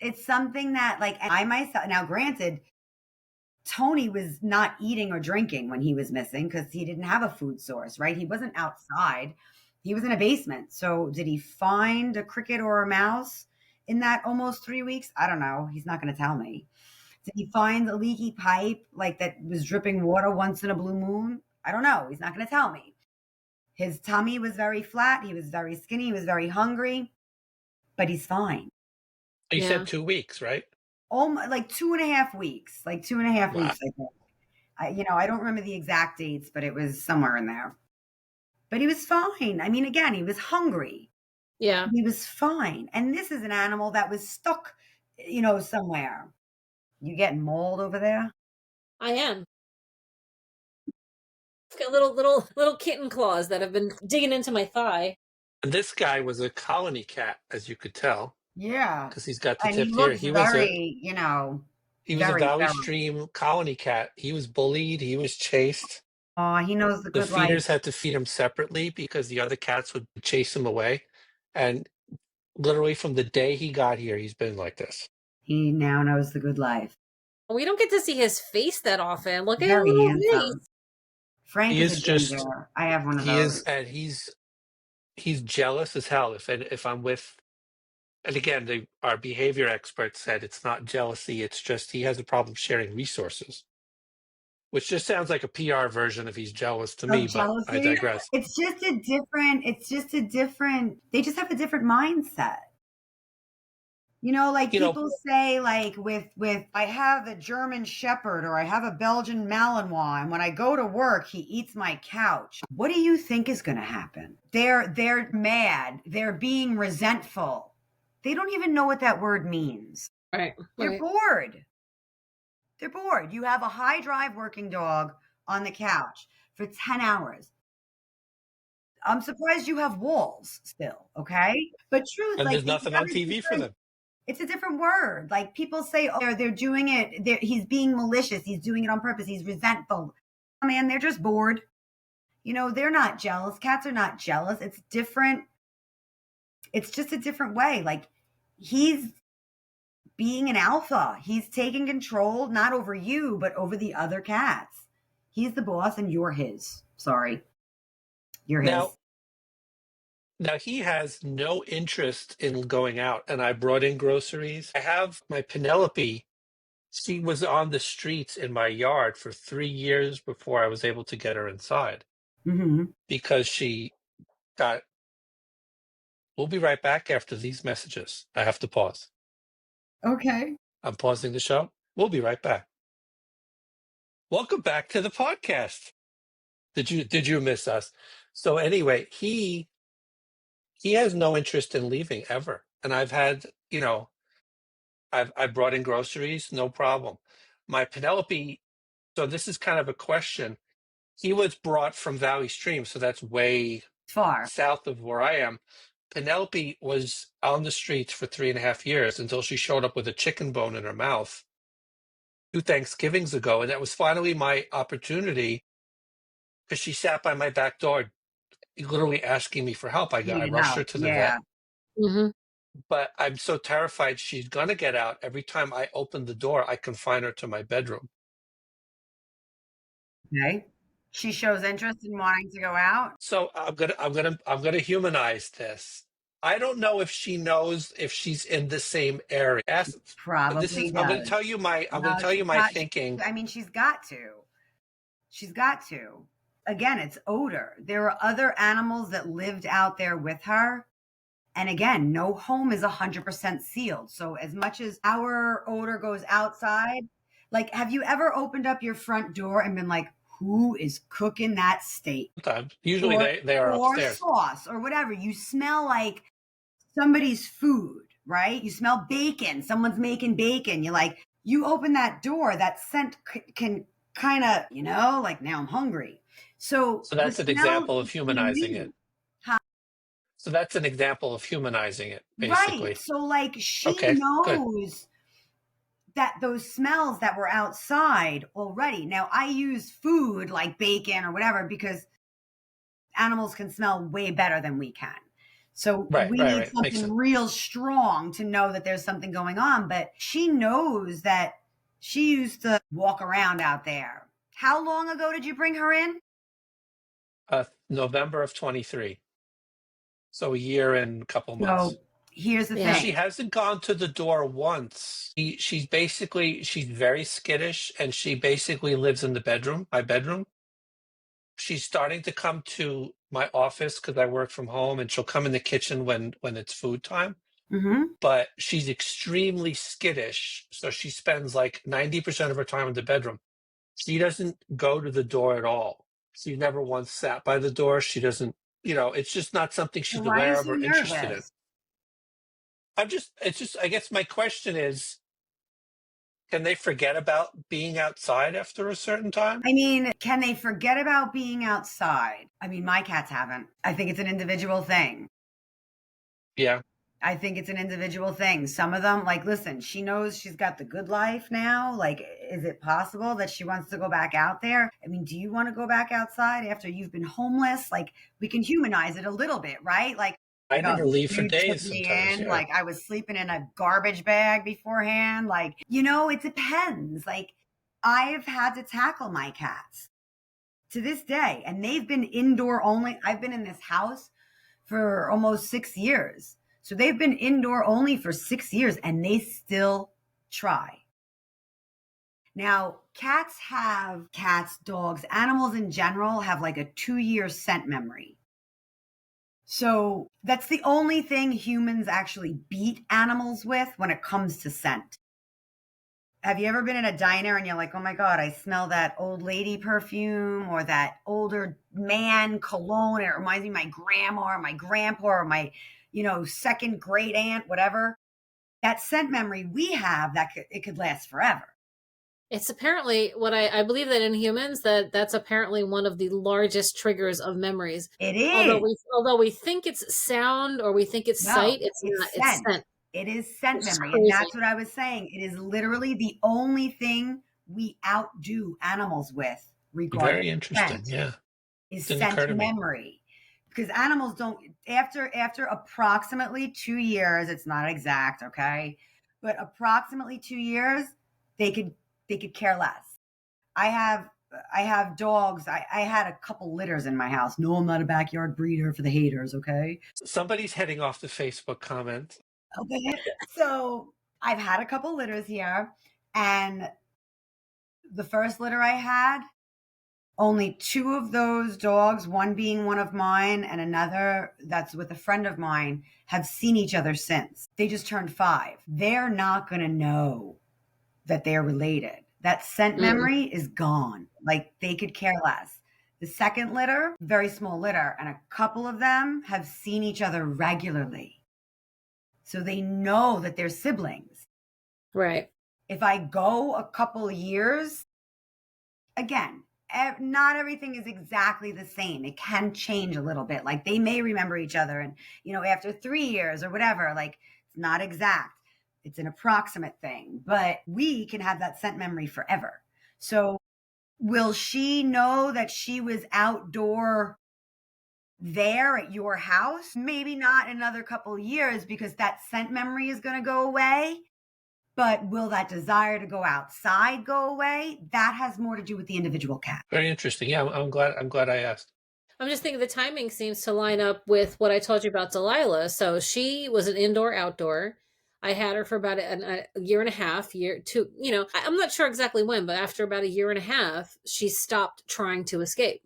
It's something that, like, I myself, now granted, Tony was not eating or drinking when he was missing because he didn't have a food source, right? He wasn't outside. He was in a basement. So did he find a cricket or a mouse in that almost 3 weeks? I don't know. He's not going to tell me. Did he find a leaky pipe like that was dripping water once in a blue moon? I don't know. He's not going to tell me. His tummy was very flat. He was very skinny. He was very hungry, but he's fine. You Yeah. said 2 weeks, right? Like 2.5 weeks, like 2.5 Wow. weeks, I think. I don't remember the exact dates, but it was somewhere in there. But he was fine. I mean, again, he was hungry. Yeah. He was fine. And this is an animal that was stuck, somewhere. You getting mold over there? I am. I've got little kitten claws that have been digging into my thigh. And this guy was a colony cat, as you could tell, Yeah. because he's got the And he tip here. looks He was a very, Valley feral. Stream colony cat. He was bullied. He was chased. Oh, he knows the The good life. feeders had to feed him separately because the other cats would chase him away. And literally from the day he got here, he's been like this. He now knows the good life. We don't get to see his face that often. Look at his Very little handsome. face. Frank He is a is just ginger. I have one of he is those. and he's jealous as hell. If I'm with, and again, our behavior experts said it's not jealousy, it's just he has a problem sharing resources, which just sounds like a PR version of he's jealous to me, Of but I jealousy. digress. It's just a different, they just have a different mindset. Like You know, people say, like with I have a German Shepherd or I have a Belgian Malinois, and when I go to work, he eats my couch. What do you think is going to happen? They're mad. They're being resentful. They don't even know what that word means. Right. They're Right. bored. They're bored. You have a high drive working dog on the couch for 10 hours. I'm surprised you have walls still, okay? But truth, and like there's nothing on TV for them. it's a different word. Like people say, oh, they're doing it. He's being malicious. He's doing it on purpose. He's resentful. Oh, man, they're just bored. They're not jealous. Cats are not jealous. It's different. It's just a different way. Like he's being an alpha. He's taking control, not over you, but over the other cats. He's the boss and you're his. Sorry. You're his. Now he has no interest in going out, and I brought in groceries. I have my Penelope. She was on the streets in my yard for 3 years before I was able to get her inside Mm-hmm. because she got. We'll be right back after these messages. I have to pause. Okay. I'm pausing the show. We'll be right back. Welcome back to the podcast. Did you miss us? So anyway, he has no interest in leaving ever. And I've had, I brought in groceries, no problem. My Penelope, so this is kind of a question. He was brought from Valley Stream, so that's way Far. south of where I am. Penelope was on the streets for 3.5 years until she showed up with a chicken bone in her mouth 2 Thanksgivings ago. And that was finally my opportunity because she sat by my back door, literally asking me for help. I Needed rushed her help. to the vet, Yeah. Mm-hmm. but I'm so terrified she's going to get out. Every time I open the door, I confine her to my bedroom. Okay. She shows interest in wanting to go out. So I'm gonna humanize this. I don't know if she knows if she's in the same area. Probably I'm going to does. tell you my I'm going No, to tell you my thinking. I mean, she's got to. She's got to. Again, it's odor. There are other animals that lived out there with her. And again, no home is 100% sealed. So as much as our odor goes outside, like, have you ever opened up your front door and been like, who is cooking that steak? Sometimes, usually they are Or upstairs. sauce or whatever. You smell like somebody's food, right? You smell bacon. Someone's making bacon. You're like, you open that door, that scent can kind of, like now I'm hungry. So So the that's an smell example of she humanizing knew. it. So that's an example of humanizing it, Right. basically. So like she Okay, good. knows that those smells that were outside already. Now I use food like bacon or whatever because animals can smell way better than we can. So we need Right. Makes something sense. real strong to know that there's something going on. But she knows that she used to walk around out there. How long ago did you bring her in? November of 23. So a year and a couple months. So here's the Yeah. She thing. hasn't gone to the door once. She's very skittish, and she basically lives in my bedroom. She's starting to come to my office because I work from home, and she'll come in the kitchen when it's food time. Mm-hmm. But she's extremely skittish, so she spends like 90% of her time in the bedroom. She doesn't go to the door at all. She never once sat by the door. She doesn't, it's just not something So she's why are you aware of so or interested in. nervous? I guess my question is, can they forget about being outside after a certain time? I mean, can they forget about being outside? I mean, my cats haven't. I think it's an individual thing. Yeah. I think it's an individual thing. Some of them, like, listen, she knows she's got the good life now. Like, is it possible that she wants to go back out there? I mean, do you want to go back outside after you've been homeless? Like, we can humanize it a little bit, right? Like, I oh, never leave for you took days me sometimes. in, Yeah. like I was sleeping in a garbage bag beforehand. Like, it depends. Like, I've had to tackle my cats to this day, and they've been indoor only. I've been in this house for almost 6 years. So they've been indoor only for 6 years and they still try. Now, cats, dogs, animals in general have like a 2-year scent memory. So that's the only thing humans actually beat animals with when it comes to scent. Have you ever been in a diner and you're like, oh my God, I smell that old lady perfume or that older man cologne? It reminds me of my grandma or my grandpa or my, second great aunt, whatever. That scent memory we have, it could last forever. It's apparently what I believe that in humans that's apparently one of the largest triggers of memories. It is. Although we think it's sound or we think it's No, sight, it's not. it's It's scent. scent. It is scent It's memory. And crazy. that's what I was saying. It is literally the only thing we outdo animals with regarding Very interesting. scent. Yeah. Is Didn't scent occur to me. memory, because animals don't, after approximately 2 years, it's not exact, okay, but approximately 2 years, they could care less. I have dogs. I had a couple litters in my house. No, I'm not a backyard breeder for the haters, okay? Somebody's heading off the Facebook comment. Okay. So I've had a couple litters here, and the first litter I had, only 2 of those dogs, one being one of mine and another that's with a friend of mine, have seen each other since. They just turned 5. They're not going to know that they're related. That scent memory is gone. Like, they could care less. The second litter, very small litter, and a couple of them have seen each other regularly. So they know that they're siblings. Right. If I go a couple of years, again, not everything is exactly the same. It can change a little bit. Like, they may remember each other and, after 3 years or whatever, like, it's not exact. It's an approximate thing, but we can have that scent memory forever. So will she know that she was outdoor there at your house? Maybe not in another couple of years, because that scent memory is going to go away. But will that desire to go outside go away? That has more to do with the individual cat. Very interesting. Yeah, I'm glad I asked. I'm just thinking the timing seems to line up with what I told you about Delilah. So she was an indoor outdoor. I had her for about a year and a half, year two. I'm not sure exactly when, but after about a year and a half, she stopped trying to escape.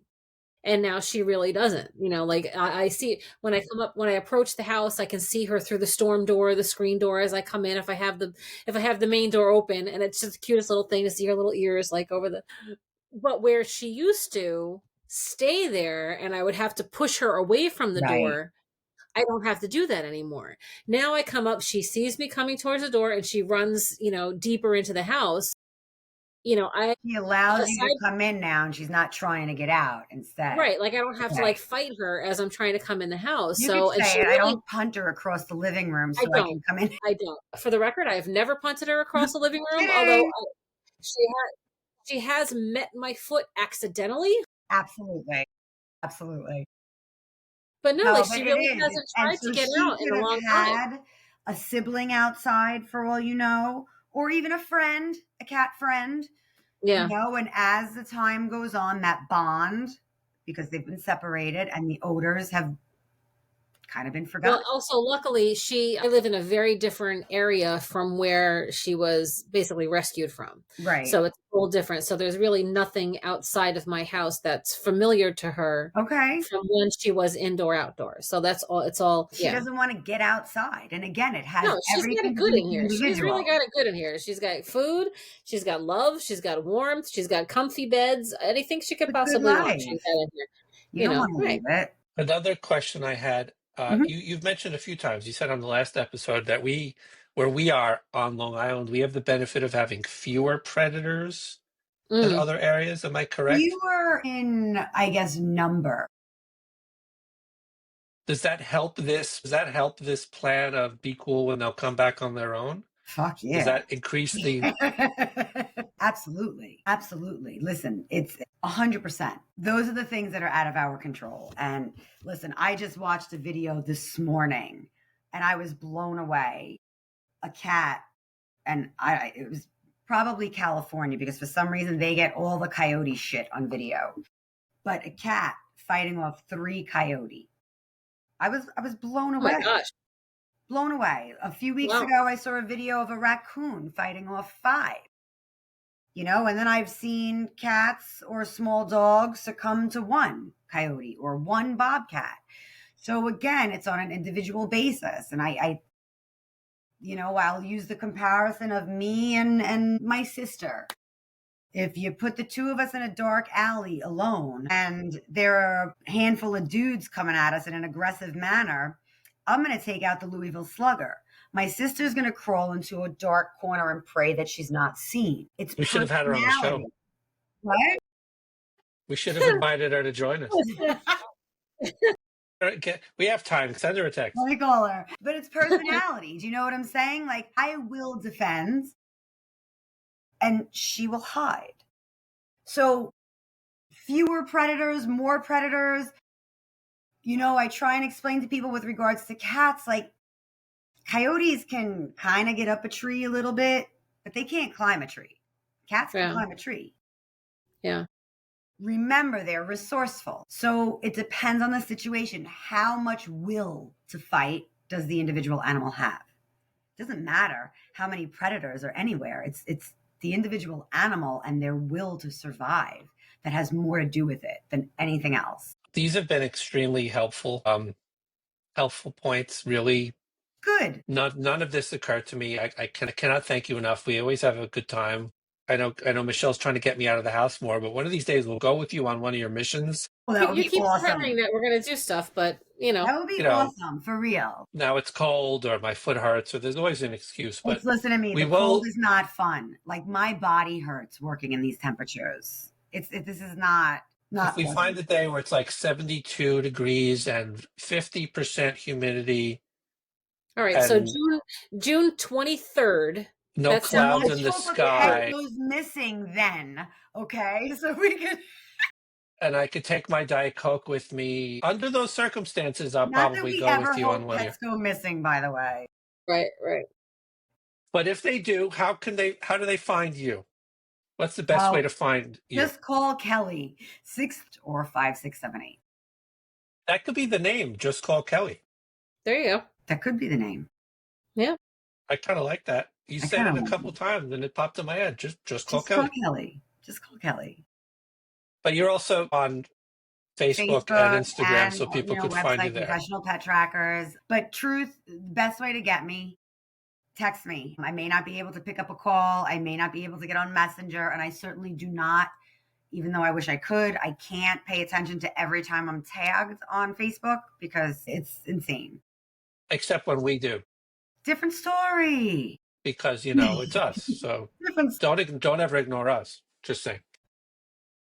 And now she really doesn't. Like I see when I come up, when I approach the house, I can see her through the storm door, the screen door as I come in. If I have the main door open, and it's just the cutest little thing to see her little ears like over the. But where she used to stay there, and I would have to push her away from the Right. door. I don't have to do that anymore. Now I come up, she sees me coming towards the door, and she runs, deeper into the house. I She allows you to aside come in now and she's not trying to get out instead. Right, like, I don't have to, Okay. like, fight her as I'm trying to come in the house, You could and say she it. I really don't punt her across the living room I so I don't. can come in. I don't. For the record, I have never punted her across the living room, although, Kidding. she she has met my foot accidentally, Absolutely. Absolutely. but no, like, No, but she it really is. hasn't And tried to so get she out in could a have long time. had a sibling outside for all you know, or even a friend, a cat friend, Yeah. and as the time goes on, that bond, because they've been separated and the odors have kind of been Well, forgotten. also, luckily, I live in a very different area from where she was basically rescued from. Right. So it's a little different. So there's really nothing outside of my house that's familiar to her Okay. from when she was indoor outdoor. So that's all. It's all, She yeah. doesn't want to get outside. And again, it has No, she's got everything it to do good with in the here. She's really individual. got it good in here. She's got food. She's got love. She's got warmth. She's got comfy beds. Anything she could It's a good possibly want, she's life. got in here. You don't want to Right. leave it. Another question I had, Mhm. you've mentioned a few times, you said on the last episode that where we are on Long Island, we have the benefit of having fewer predators than Mm. other areas. Am I correct? You were in, I guess, number. Does that help this plan of be cool when they'll come back on their own? Fuck Does yeah. that increase the Absolutely. Absolutely. Listen, it's 100%. Those are the things that are out of our control. And listen, I just watched a video this morning and I was blown away. A cat, and it was probably California because for some reason they get all the coyote shit on video. But a cat fighting off 3 coyote. I was blown Oh my away. gosh. Blown away. A few weeks Wow. ago I saw a video of a raccoon fighting off 5. And then I've seen cats or small dogs succumb to 1 coyote or 1 bobcat. So again, it's on an individual basis. And I'll use the comparison of me and my sister. If you put the 2 of us in a dark alley alone and there are a handful of dudes coming at us in an aggressive manner, I'm going to take out the Louisville Slugger. My sister's going to crawl into a dark corner and pray that she's not seen. It's we should have had her on the show. personality. What? We should have invited her to join us. We have time. Send her a text. Let me call her. But it's personality. Do you know what I'm saying? Like, I will defend and she will hide. So fewer predators, more predators. I try and explain to people with regards to cats, like coyotes can kind of get up a tree a little bit, but they can't climb a tree. Cats can Yeah. climb a tree. Yeah. Remember, they're resourceful. So it depends on the situation. How much will to fight does the individual animal have? It doesn't matter how many predators are anywhere. It's the individual animal and their will to survive that has more to do with it than anything else. These have been extremely helpful points. Really, Good. none of this occurred to me. I cannot thank you enough. We always have a good time. I know Michelle's trying to get me out of the house more, but one of these days we'll go with you on one of your missions. Well, that would You be keep awesome. threatening that we're going to do stuff, but, That would be awesome, for real. Now it's cold or my foot hurts, or there's always an excuse. But Listen to me. The cold is not fun. Like, my body hurts working in these temperatures. This is not if we awesome. find a day where it's like 72 degrees and 50% humidity, all right. So and June 23rd. no That clouds sounds in the Chocolate sky, goes missing then. Okay, so we can. and I could take my Diet Coke with me. Under those circumstances, I'll Not that probably we go ever with you on hope one of your. pets go missing, by the way. right. Right. But if they do, how do they find you? What's the best way to find you? Just call Kelly 6 or 5678. That could be the name. Just call Kelly. There you go. That could be the name. Yeah. I kind of like that. You I said kind it of a like couple it. times, and it popped in my head. Just call Just call Kelly. Kelly. Just call Kelly. But you're also on Facebook and Facebook Instagram, and, so people could find you website, there. Professional Pet Trackers. But truth, the best way to get me, text me. I may not be able to pick up a call. I may not be able to get on Messenger. And I certainly do not, even though I wish I could, I can't pay attention to every time I'm tagged on Facebook because it's insane. Except when we do, Different story. because it's us. So Different. don't ever ignore us. Just saying.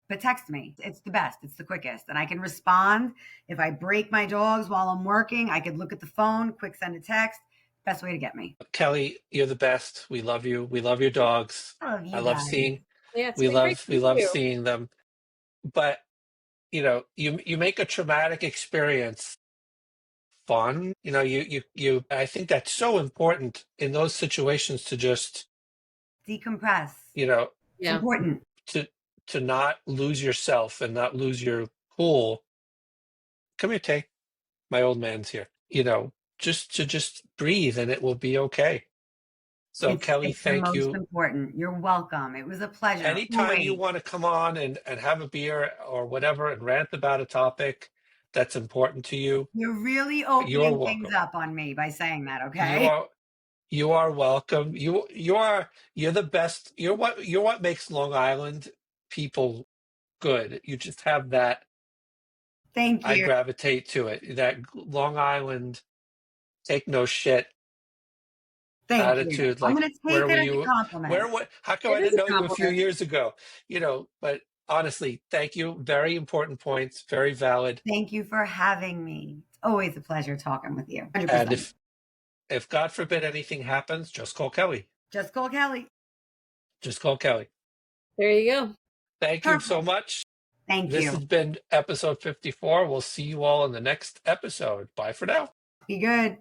But text me. It's the best. It's the quickest. And I can respond. If I break my dogs while I'm working, I could look at the phone, quick send a text. Best way to get me. Kelly, you're the best. We love you. We love your dogs. I love you I love guys. seeing. Yeah. It's We been great love to you. seeing them. But you make a traumatic experience fun. You. I think that's so important in those situations to just Decompress. Yeah. Important. to not lose yourself and not lose your cool. Come here, Tay. My old man's here. Just breathe and it will be okay. So Kelly, It's the thank most you. important. You're welcome. It was a pleasure. Anytime you Always. want to come on and have a beer or whatever and rant about a topic that's important to you, You're really you're opening things welcome. up on me by saying that, You okay? are you are welcome. You're the best. You're what makes Long Island people good. You just have that. Thank I you. gravitate to it. That Long Island take no shit Thank you. attitude. I'm Like, going to where take were it as a you? compliment. How come I It is didn't a know you a few compliment. years ago? But honestly, thank you. Very important points. Very valid. Thank you for having me. It's always a pleasure talking with you. 100%. And if God forbid anything happens, just call Kelly. Just call Kelly. Just call Kelly. There you go. Thank you so Perfect. much. Thank This you. has been episode 54. We'll see you all in the next episode. Bye for now. Be good.